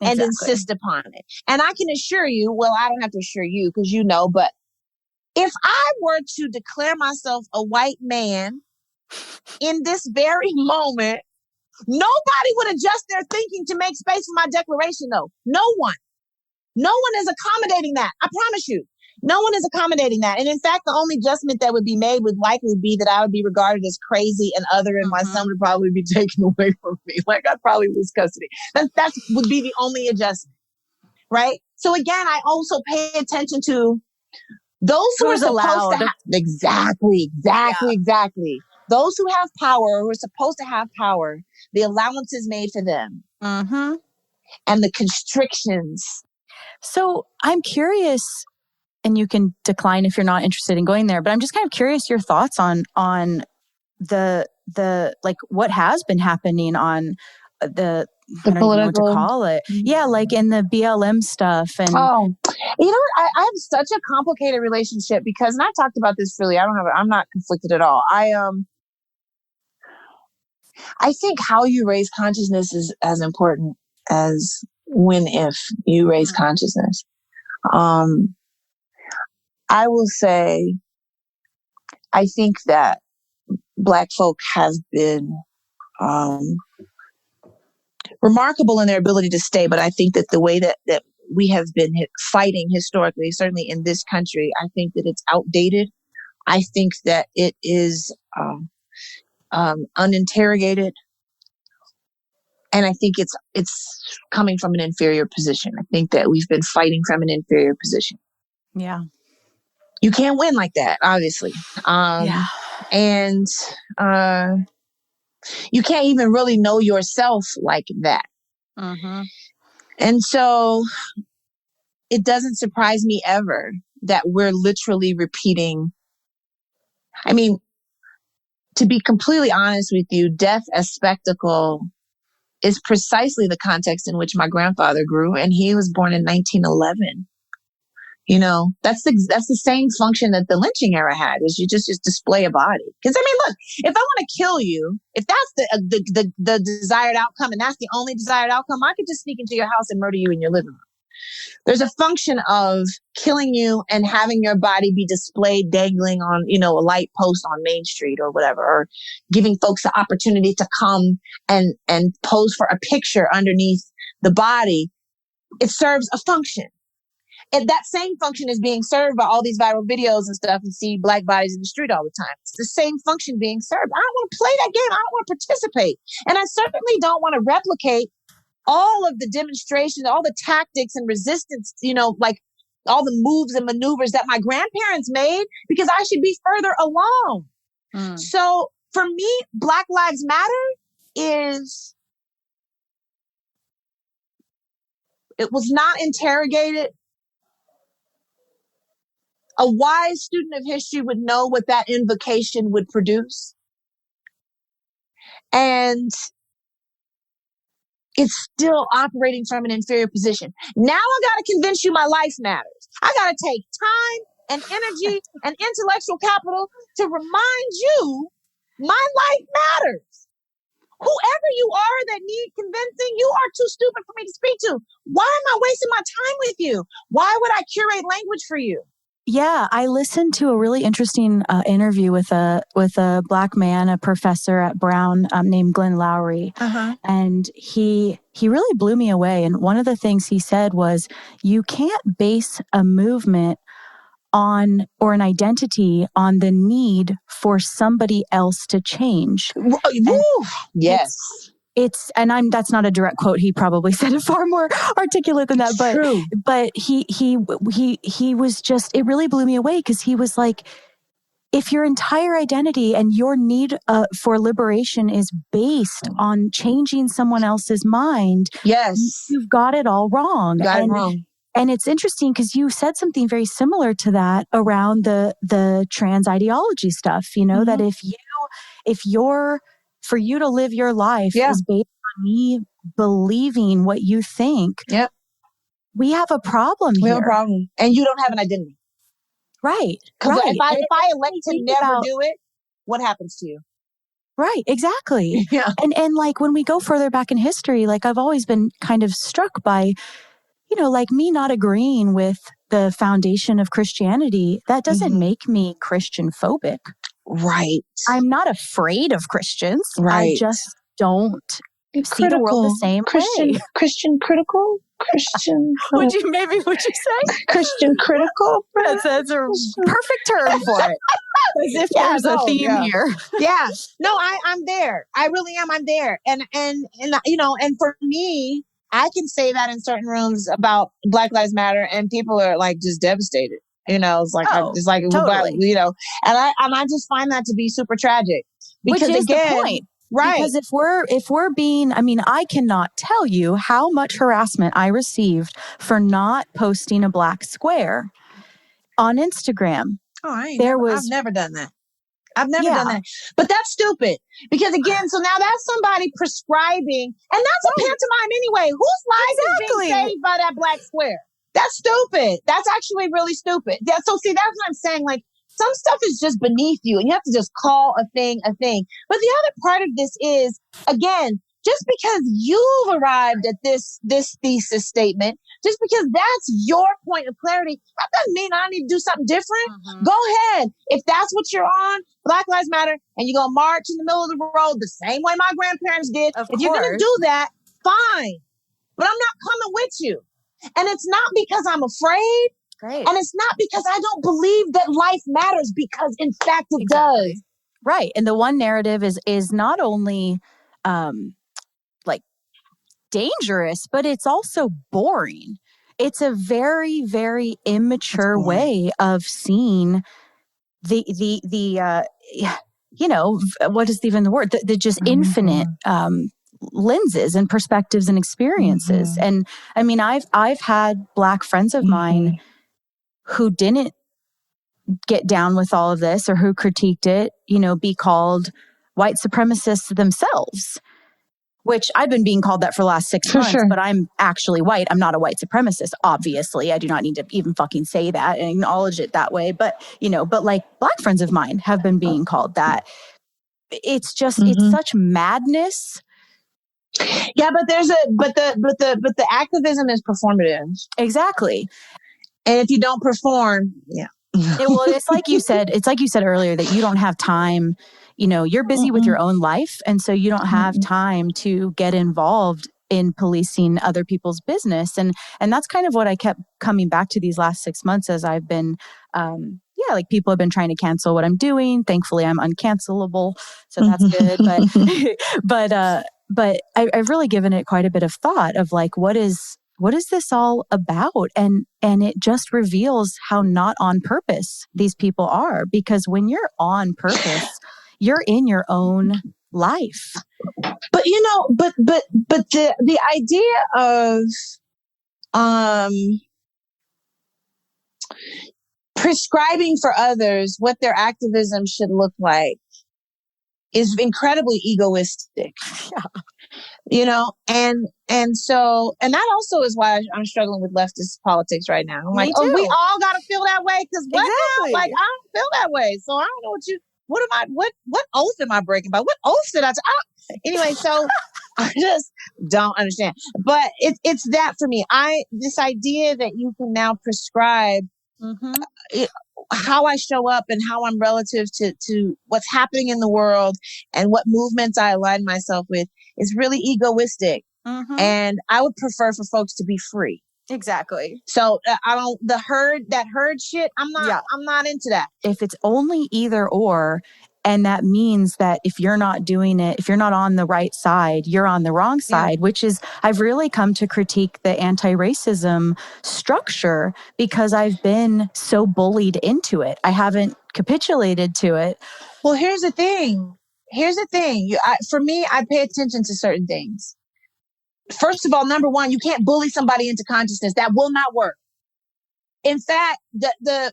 S5: and insist upon it. And I can assure you, well, I don't have to assure you because you know, but if I were to declare myself a white man in this very moment, nobody would adjust their thinking to make space for my declaration, though. No one. No one is accommodating that. I promise you. No one is accommodating that. And in fact, the only adjustment that would be made would likely be that I would be regarded as crazy and other, and my son would probably be taken away from me. Like I'd probably lose custody. That would be the only adjustment. Right? So again, I also pay attention to those who are supposed to have... Exactly. Those who have power, who are supposed to have power, the allowances made for them. And the constrictions.
S3: So I'm curious, and you can decline if you're not interested in going there, but I'm just kind of curious your thoughts on the like what has been happening on the I don't even know what to call it. Yeah, like in the BLM stuff. And
S5: you know, I have such a complicated relationship because, and I talked about this freely. I'm not conflicted at all. I think how you raise consciousness is as important as if you raise consciousness. I will say, I think that Black folk have been remarkable in their ability to stay, but I think that the way that we have been fighting historically, certainly in this country, I think that it's outdated. I think that it is uninterrogated. And I think it's coming from an inferior position. I think that we've been fighting from an inferior position.
S3: Yeah.
S5: You can't win like that, obviously. And you can't even really know yourself like that. And so it doesn't surprise me ever that we're literally repeating. I mean, to be completely honest with you, death as spectacle is precisely the context in which my grandfather grew, and he was born in 1911. You know, that's the same function that the lynching era had, was you just display a body. Because I mean, look, if I want to kill you, if that's the desired outcome, and that's the only desired outcome, I could just sneak into your house and murder you in your living room. There's a function of killing you and having your body be displayed dangling on, you know, a light post on Main Street or whatever, or giving folks the opportunity to come and pose for a picture underneath the body. It serves a function. And that same function is being served by all these viral videos and stuff, and see Black bodies in the street all the time. It's the same function being served. I don't want to play that game. I don't want to participate. And I certainly don't want to replicate all of the demonstrations, all the tactics and resistance, you know, like all the moves and maneuvers that my grandparents made, because I should be further along. So for me, Black Lives Matter it was not interrogated. A wise student of history would know what that invocation would produce. And it's still operating from an inferior position. Now I got to convince you my life matters. I got to take time and energy and intellectual capital to remind you my life matters. Whoever you are that need convincing, you are too stupid for me to speak to. Why am I wasting my time with you? Why would I curate language for you?
S3: Yeah, I listened to a really interesting interview with a Black man, a professor at Brown named Glenn Lowry, and he really blew me away. And one of the things he said was, you can't base a movement on, or an identity on, the need for somebody else to change.
S5: Yes.
S3: that's not a direct quote. He probably said it far more articulate than that. But he was just, it really blew me away because he was like, if your entire identity and your need for liberation is based on changing someone else's mind,
S4: yes,
S3: you've got it all wrong. And it's interesting because you said something very similar to that around the trans ideology stuff. You know, that for you to live your life is based on me believing what you think.
S4: Yep.
S3: We have a problem here.
S4: We have a problem. And you don't have an identity.
S3: Right.
S4: Because if I elect to never do it, what happens to you?
S3: Right. Exactly.
S4: Yeah.
S3: And like when we go further back in history, like I've always been kind of struck by, you know, like me not agreeing with the foundation of Christianity. That doesn't make me Christian phobic.
S4: Right.
S3: I'm not afraid of Christians.
S4: Right.
S3: I just don't see the world the same way.
S4: Christian critical? Christian.
S3: Would you say?
S4: Christian critical?
S3: That's a perfect term for it. As if there's a theme here.
S5: Yeah. No, I'm there. I really am. I'm there. And you know, and for me, I can say that in certain rooms about Black Lives Matter and people are like just devastated. You know, it's like,
S3: totally.
S5: You know, and I just find that to be super tragic. Because
S3: which is
S5: again,
S3: the point.
S5: Right.
S3: Because if we're being, I mean, I cannot tell you how much harassment I received for not posting a black square on Instagram.
S5: Oh, I've never done that. I've never done that. But that's stupid. Because again, so now that's somebody prescribing, and that's a pantomime anyway. Whose life is being saved by that black square? That's stupid. That's actually really stupid. So see, that's what I'm saying. Like, some stuff is just beneath you and you have to just call a thing a thing. But the other part of this is, again, just because you've arrived at this thesis statement, just because that's your point of clarity, that doesn't mean I need to do something different. Mm-hmm. Go ahead. If that's what you're on, Black Lives Matter, and you're going to march in the middle of the road the same way my grandparents did, if you're going to do that, fine. But I'm not coming with you. And it's not because I'm afraid.
S3: Great.
S5: And it's not because I don't believe that life matters, because in fact it does.
S3: Right. And the one narrative is not only like dangerous, but it's also boring. It's a very, very immature way of seeing the you know, what is even the word? The just infinite lenses and perspectives and experiences. Mm-hmm. And I mean, I've had Black friends of mine who didn't get down with all of this or who critiqued it, you know, be called white supremacists themselves, which I've been being called that for the last 6 months, but I'm actually white. I'm not a white supremacist, obviously. I do not need to even fucking say that and acknowledge it that way. But, you know, but like Black friends of mine have been being called that. It's just, it's such madness.
S5: Yeah, but the activism is performative.
S3: Exactly.
S5: And if you don't perform,
S3: well, it's like you said earlier that you don't have time, you know, you're busy with your own life. And so you don't have time to get involved in policing other people's business. And that's kind of what I kept coming back to these last 6 months as I've been, like people have been trying to cancel what I'm doing. Thankfully, I'm uncancelable. So that's good. But I've really given it quite a bit of thought of like, what is this all about? And it just reveals how not on purpose these people are. Because when you're on purpose, you're in your own life.
S5: But you know, but the idea of prescribing for others what their activism should look like is incredibly egoistic.
S3: Yeah.
S5: You know, and that also is why I'm struggling with leftist politics right now. I'm like, oh, we all got to feel that way, because what now? Like, I don't feel that way, so I don't know what oath am I breaking by? What oath did I? Anyway, so I just don't understand. But it's that for me. This idea that you can now prescribe how I show up and how I'm relative to what's happening in the world and what movements I align myself with is really egoistic. And I would prefer for folks to be free.
S3: Exactly.
S5: So that herd shit, I'm not into that.
S3: If it's only either or, And that means that if you're not doing it, if you're not on the right side, you're on the wrong side, which is, I've really come to critique the anti-racism structure because I've been so bullied into it. I haven't capitulated to it.
S5: Well, here's the thing. For me, I pay attention to certain things. First of all, number one, you can't bully somebody into consciousness. That will not work. In fact, one of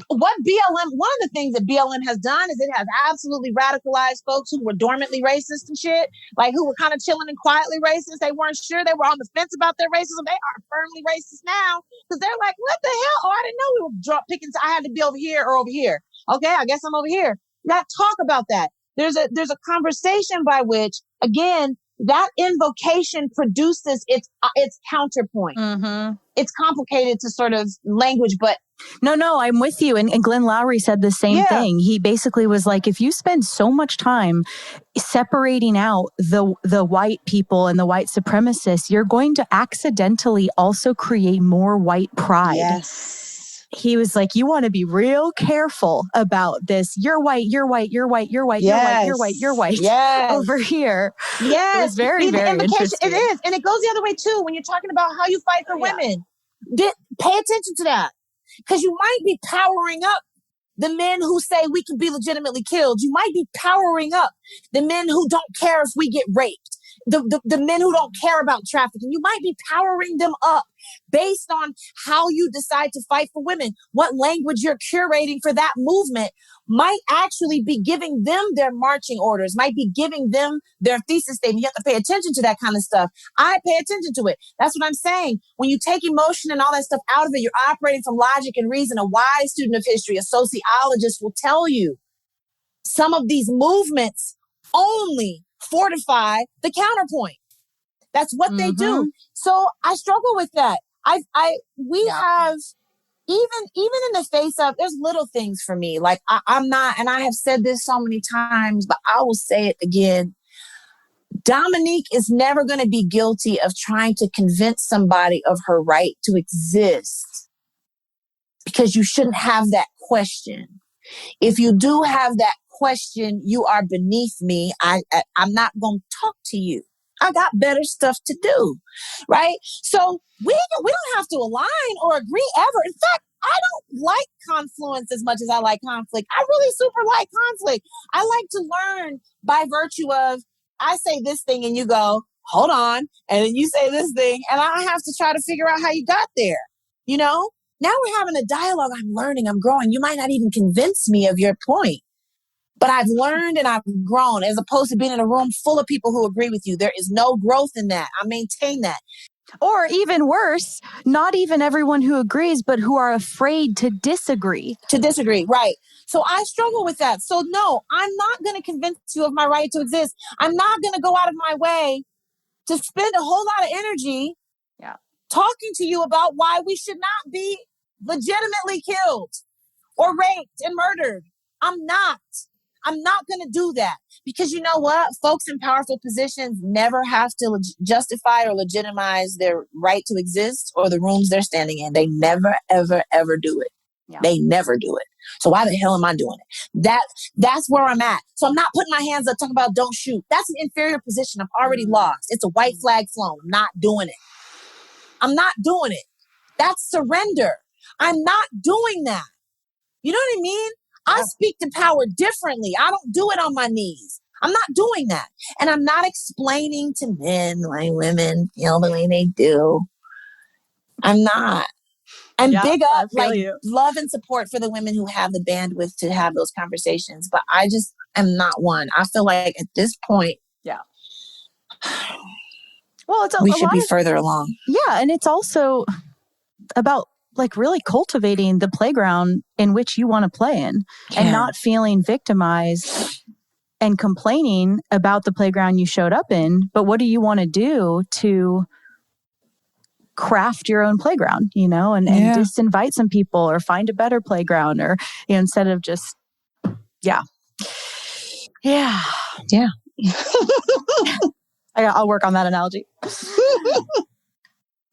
S5: the things that BLM has done is it has absolutely radicalized folks who were dormantly racist and shit, like who were kind of chilling and quietly racist. They weren't sure. They were on the fence about their racism. They are firmly racist now because they're like, what the hell? Oh, I didn't know we were picking. I had to be over here or over here. Okay, I guess I'm over here. Now talk about that. There's a conversation by which, again, that invocation produces its counterpoint. Mm-hmm. It's complicated to sort of language, but
S3: no, I'm with you. And Glenn Lowry said the same thing. He basically was like, if you spend so much time separating out the white people and the white supremacists, you're going to accidentally also create more white pride.
S5: Yes.
S3: He was like, you want to be real careful about this. You're white, you're white, you're white, you're white, you're white, you're white, you're white.
S5: Yes.
S3: Over here.
S5: Yes.
S3: It was very, very interesting.
S5: It is. And it goes the other way too. When you're talking about how you fight for women, pay attention to that. Because you might be powering up the men who say we can be legitimately killed. You might be powering up the men who don't care if we get raped. The men who don't care about trafficking. You might be powering them up based on how you decide to fight for women. What language you're curating for that movement might actually be giving them their marching orders, might be giving them their thesis statement. You have to pay attention to that kind of stuff. I pay attention to it. That's what I'm saying. When you take emotion and all that stuff out of it, you're operating from logic and reason. A wise student of history, a sociologist will tell you some of these movements only fortify the counterpoint. That's what they do. So I struggle with that. We have, even in the face of, there's little things for me. Like I'm not, and I have said this so many times, but I will say it again. Dominique is never going to be guilty of trying to convince somebody of her right to exist, because you shouldn't have that question. If you do have that question, you are beneath me. I'm not going to talk to you. I got better stuff to do, right? So we don't have to align or agree ever. In fact, I don't like confluence as much as I like conflict. I really super like conflict. I like to learn by virtue of, I say this thing and you go, hold on. And then you say this thing and I have to try to figure out how you got there. You know, now we're having a dialogue. I'm learning, I'm growing. You might not even convince me of your point. But I've learned and I've grown, as opposed to being in a room full of people who agree with you. There is no growth in that. I maintain that.
S3: Or even worse, not even everyone who agrees, but who are afraid to disagree.
S5: Right. So I struggle with that. So no, I'm not going to convince you of my right to exist. I'm not going to go out of my way to spend a whole lot of energy talking to you about why we should not be legitimately killed or raped and murdered. I'm not going to do that, because you know what? Folks in powerful positions never have to justify or legitimize their right to exist or the rooms they're standing in. They never, ever, ever do it. Yeah. They never do it. So why the hell am I doing it? That's where I'm at. So I'm not putting my hands up talking about don't shoot. That's an inferior position. I've already lost. It's a white flag flown. I'm not doing it. That's surrender. I'm not doing that. You know what I mean? I speak to power differently. I don't do it on my knees. I'm not doing that. And I'm not explaining to men why women feel the way they do. I'm not. I'm big up, love and support for the women who have the bandwidth to have those conversations. But I just am not one. I feel like at this point,
S3: well,
S5: we should be further along.
S3: Yeah. And it's also about like really cultivating the playground in which you want to play in and not feeling victimized and complaining about the playground you showed up in. But what do you want to do to craft your own playground, you know, and disinvite some people or find a better playground, or, you know, instead of just, I'll work on that analogy.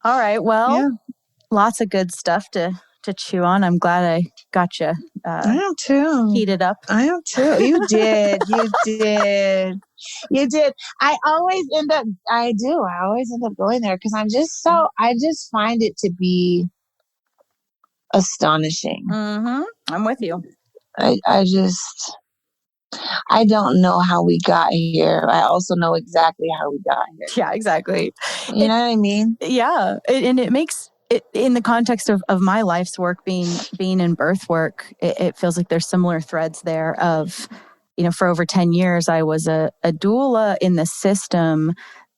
S3: All right. Well, lots of good stuff to to chew on. I'm glad I got you
S4: I am too.
S3: heated up.
S4: I am too. You did. You did. You did. I always end up going there because I just find it to be astonishing.
S3: Mm-hmm. I'm with you.
S4: I don't know how we got here. I also know exactly how we got here.
S3: Yeah, exactly.
S4: You know what I mean?
S3: Yeah. And it makes it, in the context of my life's work, being in birth work, it feels like there's similar threads there of, for over 10 years, I was a doula in the system.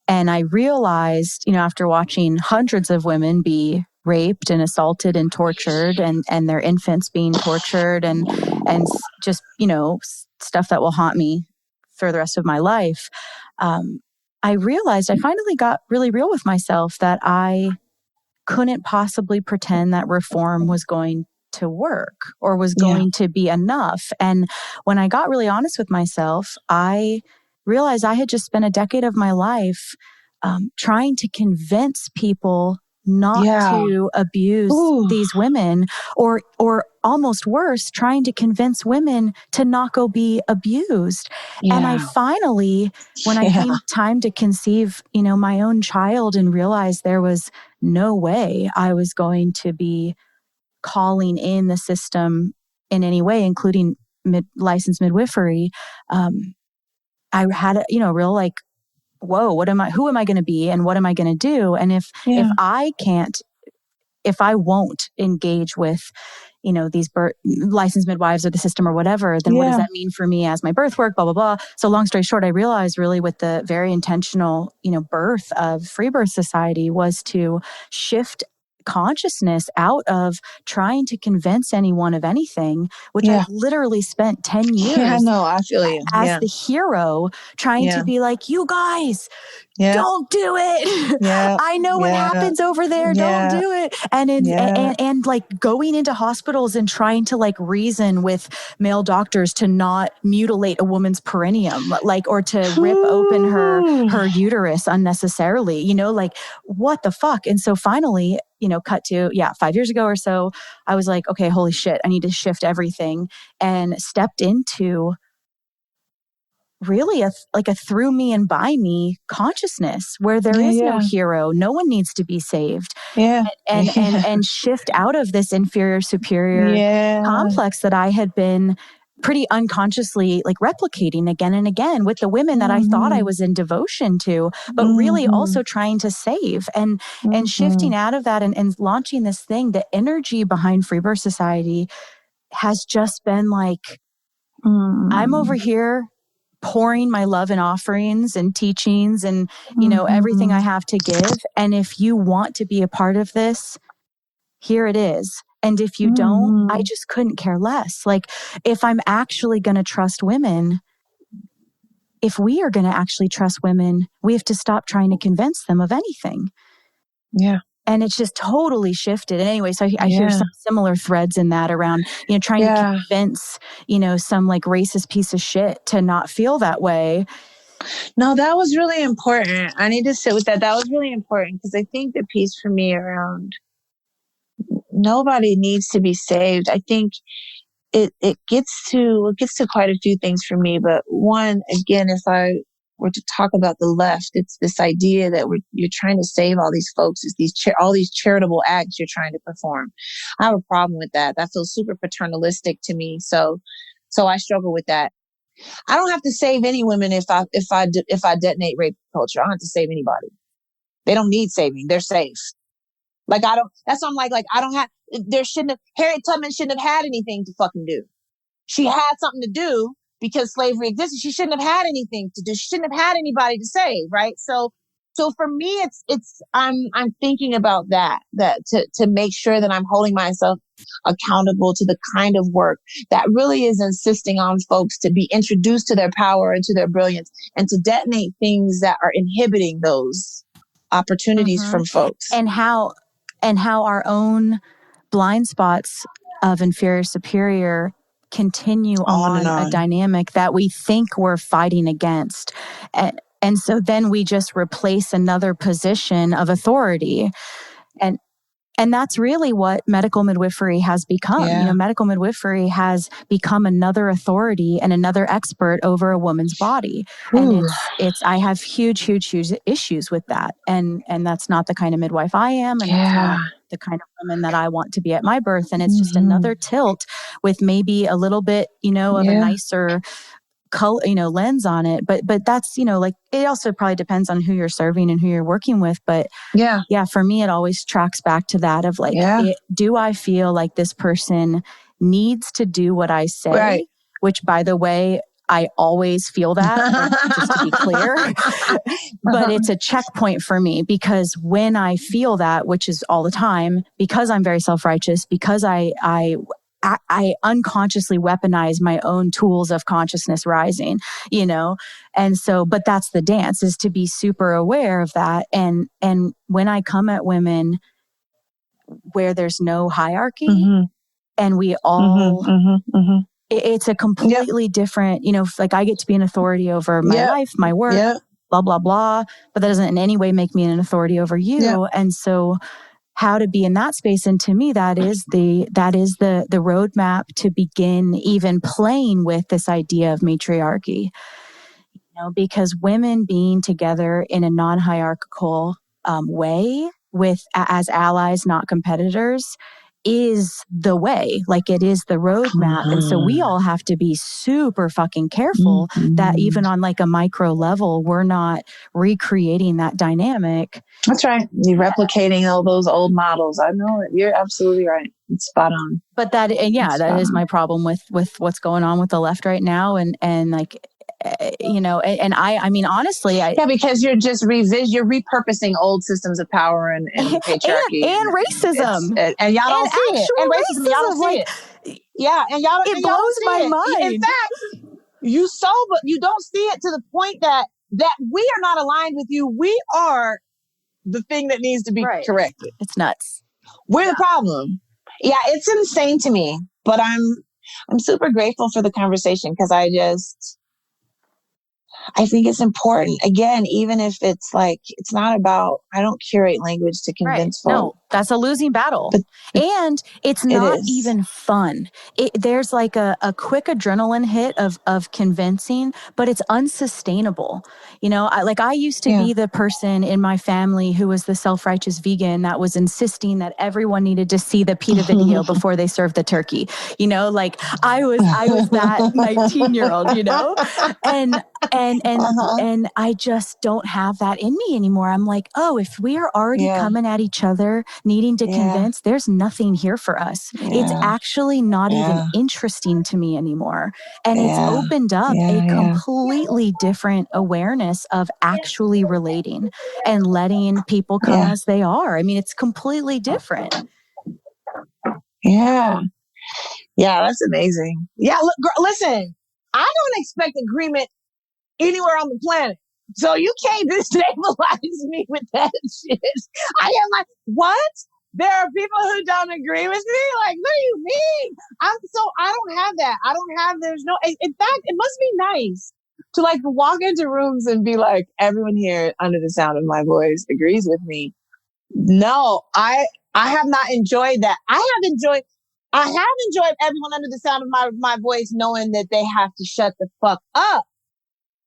S3: And I realized, after watching hundreds of women be raped and assaulted and tortured and their infants being tortured and just, stuff that will haunt me for the rest of my life. I realized I finally got really real with myself that I couldn't possibly pretend that reform was going to work or was going to be enough. And when I got really honest with myself, I realized I had just spent a decade of my life trying to convince people not to abuse these women, or almost worse, trying to convince women to not go be abused. And I finally, when I came time to conceive, my own child and realized there was no way I was going to be calling in the system in any way, including licensed midwifery, I had a real like, whoa, who am I going to be and what am I going to do? And if I won't engage with, these licensed midwives or the system or whatever, then what does that mean for me as my birth work, blah, blah, blah. So long story short, I realized really with the very intentional, birth of Free Birth Society was to shift consciousness out of trying to convince anyone of anything, which I literally spent 10 years
S4: I feel you.
S3: as the hero trying to be like, you guys, don't do it. I know what happens over there. Don't do it. And like going into hospitals and trying to like reason with male doctors to not mutilate a woman's perineum, like, or to rip open her uterus unnecessarily, like what the fuck? And so finally, cut to, 5 years ago or so, I was like, okay, holy shit, I need to shift everything, and stepped into really a through me and by me consciousness where there is no hero. No one needs to be saved. And shift out of this inferior superior complex that I had been pretty unconsciously like replicating again and again with the women that I thought I was in devotion to, but really also trying to save and shifting out of that and launching this thing. The energy behind Free Birth Society has just been like, I'm over here pouring my love and offerings and teachings and, everything I have to give. And if you want to be a part of this, here it is. And if you don't, I just couldn't care less. Like, if I'm actually going to trust women, if we are going to actually trust women, we have to stop trying to convince them of anything.
S4: Yeah.
S3: And it's just totally shifted. And anyway, so I hear some similar threads in that around, trying to convince, some like racist piece of shit to not feel that way.
S4: No, that was really important. I need to sit with that. That was really important because I think the piece for me around nobody needs to be saved. I think it gets to quite a few things for me. But one, again, if I were to talk about the left, it's this idea that you're trying to save all these folks. It's all these charitable acts you're trying to perform. I have a problem with that. That feels super paternalistic to me. So I struggle with that. I don't have to save any women if I detonate rape culture. I don't have to save anybody. They don't need saving. They're safe. Like that's why I'm like I don't have. Harriet Tubman shouldn't have had anything to fucking do. She had something to do because slavery existed. She shouldn't have had anything to do. She shouldn't have had anybody to save, right? So for me, it's I'm thinking about that to make sure that I'm holding myself accountable to the kind of work that really is insisting on folks to be introduced to their power and to their brilliance and to detonate things that are inhibiting those opportunities from folks.
S3: And how our own blind spots of inferior superior continue on a dynamic that we think we're fighting against. And so then we just replace another position of authority. And And that's really what medical midwifery has become.
S4: Yeah.
S3: You know, medical midwifery has become another authority and another expert over a woman's body.
S4: Ooh.
S3: And it's I have huge issues with that. And that's not the kind of midwife I am. And it's not the kind of woman that I want to be at my birth. And it's just another tilt with maybe a little bit, you know, of a nicer color, you know, lens on it. But that's, you know, like, it also probably depends on who you're serving and who you're working with. But yeah, for me, it always tracks back to that of like, do I feel like this person needs to do what I say?
S4: Right.
S3: Which, by the way, I always feel that, like, just to be clear. But it's a checkpoint for me, because when I feel that, which is all the time, because I'm very self-righteous, because I unconsciously weaponize my own tools of consciousness rising, you know? And so, but that's the dance, is to be super aware of that. And when I come at women where there's no hierarchy and we all, it's a completely different, you know, like, I get to be an authority over my life, my work, blah, blah, blah, but that doesn't in any way make me an authority over you. And so, how to be in that space. And to me, that is the roadmap to begin even playing with this idea of matriarchy. You know, because women being together in a non-hierarchical way as allies, not competitors, is the way. Like, it is the roadmap. And so we all have to be super fucking careful that even on like a micro level, we're not recreating that dynamic.
S4: That's right. You're replicating all those old models. I know it. You're absolutely right. It's spot on.
S3: But that is my problem with what's going on with the left right now. And like, you know, and I mean, honestly,
S4: because you're just you're repurposing old systems of power and patriarchy
S3: and racism,
S4: and y'all don't see it. And racism, y'all don't see it. Yeah, and y'all
S3: it blows my mind.
S5: In fact, you don't see it to the point that we are not aligned with you. We are the thing that needs to be corrected.
S3: It's nuts.
S5: We're the problem. Yeah, it's insane to me. But I'm super grateful for the conversation, because I think it's important. Again, even if it's like, it's not about, I don't curate language to convince folks.
S3: No, that's a losing battle. And it's not even fun. There's like a quick adrenaline hit of convincing, but it's unsustainable. You know, I used to be the person in my family who was the self-righteous vegan that was insisting that everyone needed to see the PETA video before they served the turkey. You know, like I was that 19-year-old, you know, and I just don't have that in me anymore. I'm like, oh, if we are already coming at each other, needing to convince, there's nothing here for us. It's actually not even interesting to me anymore. And it's opened up a completely different awareness of actually relating and letting people come as they are. I mean, it's completely different.
S5: Yeah. Yeah, that's amazing. Yeah, look, girl, listen, I don't expect agreement anywhere on the planet. So you can't destabilize me with that shit. I am like, what? There are people who don't agree with me? Like, what do you mean? I don't have that. In fact, it must be nice to like walk into rooms and be like, everyone here under the sound of my voice agrees with me. No, I have not enjoyed that. I have enjoyed everyone under the sound of my voice knowing that they have to shut the fuck up.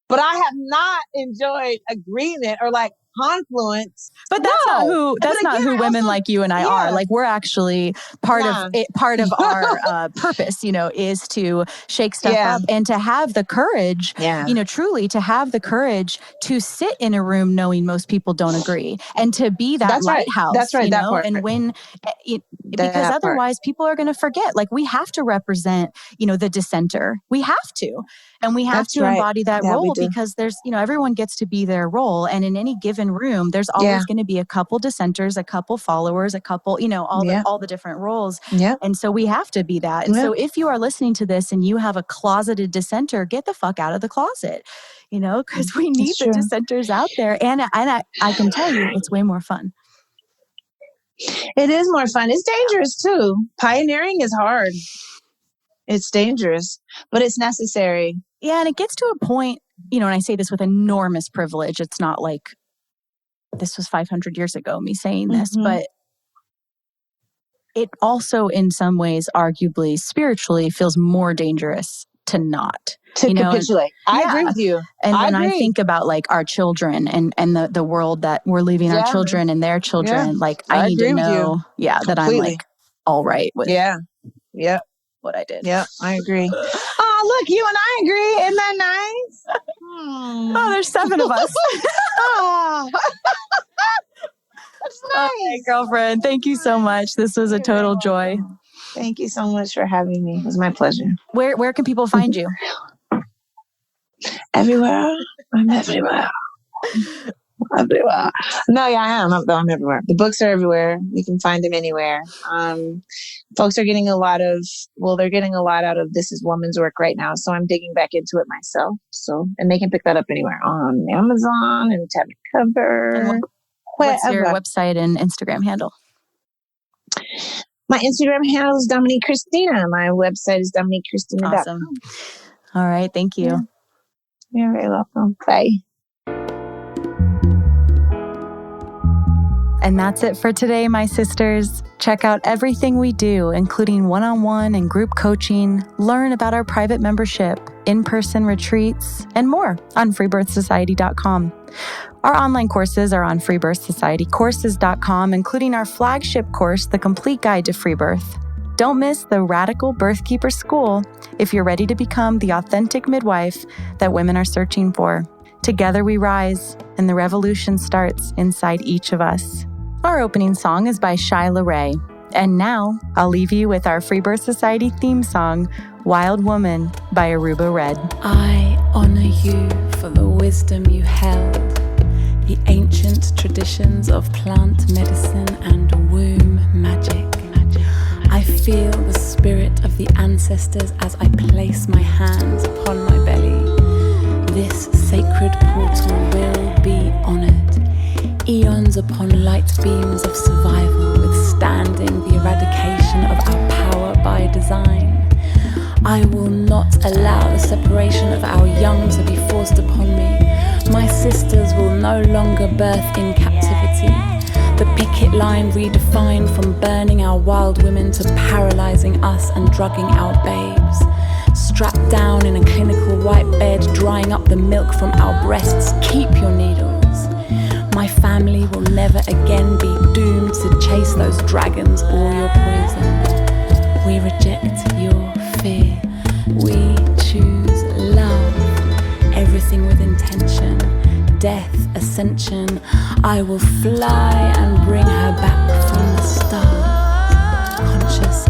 S5: But I have not enjoyed agreement or like confluence.
S3: But that's not who women like you and I are. Like, we're actually part of our purpose, you know, is to shake stuff up and to have the courage, you know, truly to have the courage to sit in a room knowing most people don't agree and to be that lighthouse.
S4: That's right.
S3: You
S4: that
S3: know?
S4: part.
S3: And when, because otherwise people are going to forget, like, we have to represent, you know, the dissenter. We have to. And we have to embody that role, because there's, you know, everyone gets to be their role. And in any given room, there's always going to be a couple dissenters, a couple followers, a couple, you know, all the different roles. Yeah. And so we have to be that. And so if you are listening to this and you have a closeted dissenter, get the fuck out of the closet, you know, because we need the dissenters out there. And I can tell you, it's way more fun.
S4: It is more fun. It's dangerous too. Pioneering is hard. It's dangerous, but it's necessary.
S3: Yeah, and it gets to a point, you know, and I say this with enormous privilege. It's not like this was 500 years ago, me saying this, but it also, in some ways, arguably, spiritually, feels more dangerous to not.
S5: To capitulate. I agree with you.
S3: And when I think about like our children and the world that we're leaving our children and their children, like I need to know, that I'm like all right with what I did.
S5: Yeah, I agree. Oh, look, you and I agree. Isn't that nice?
S3: Oh, there's 7 of us.
S5: Oh, that's nice.
S3: Okay, girlfriend, thank you so much. This was a total joy.
S5: Thank you so much for having me. It was my pleasure.
S3: Where can people find you?
S5: Everywhere. I'm everywhere. Everywhere. No, yeah, I am. I'm everywhere. The books are everywhere. You can find them anywhere. Folks are getting a lot out of This Is Woman's work right now. So I'm digging back into it myself. So, and they can pick that up anywhere on Amazon and Tablet Cover.
S3: And what's your website and Instagram handle?
S5: My Instagram handle is Dominique Christina. My website is DominiqueChristina.com.
S3: Awesome. All right. Thank you.
S5: Yeah. You're very welcome. Bye.
S3: And that's it for today, my sisters. Check out everything we do, including one-on-one and group coaching, learn about our private membership, in-person retreats, and more on freebirthsociety.com. Our online courses are on freebirthsocietycourses.com, including our flagship course, The Complete Guide to Free Birth. Don't miss the Radical Birthkeeper School if you're ready to become the authentic midwife that women are searching for. Together we rise, and the revolution starts inside each of us. Our opening song is by Shyla Ray. And now, I'll leave you with our Free Birth Society theme song, Wild Woman by Aruba Red.
S2: I honor you for the wisdom you held, the ancient traditions of plant medicine and womb magic. I feel the spirit of the ancestors as I place my hands upon my belly. This sacred portal will be honored. Eons upon light beams of survival, withstanding the eradication of our power by design. I will not allow the separation of our young to be forced upon me. My sisters will no longer birth in captivity. The picket line redefined from burning our wild women to paralyzing us and drugging our babes. Strapped down in a clinical white bed, drying up the milk from our breasts. Keep your needles. My family will never again be doomed to chase those dragons or your poison. We reject your fear. We choose love. Everything with intention. Death, ascension. I will fly and bring her back from the stars. Conscious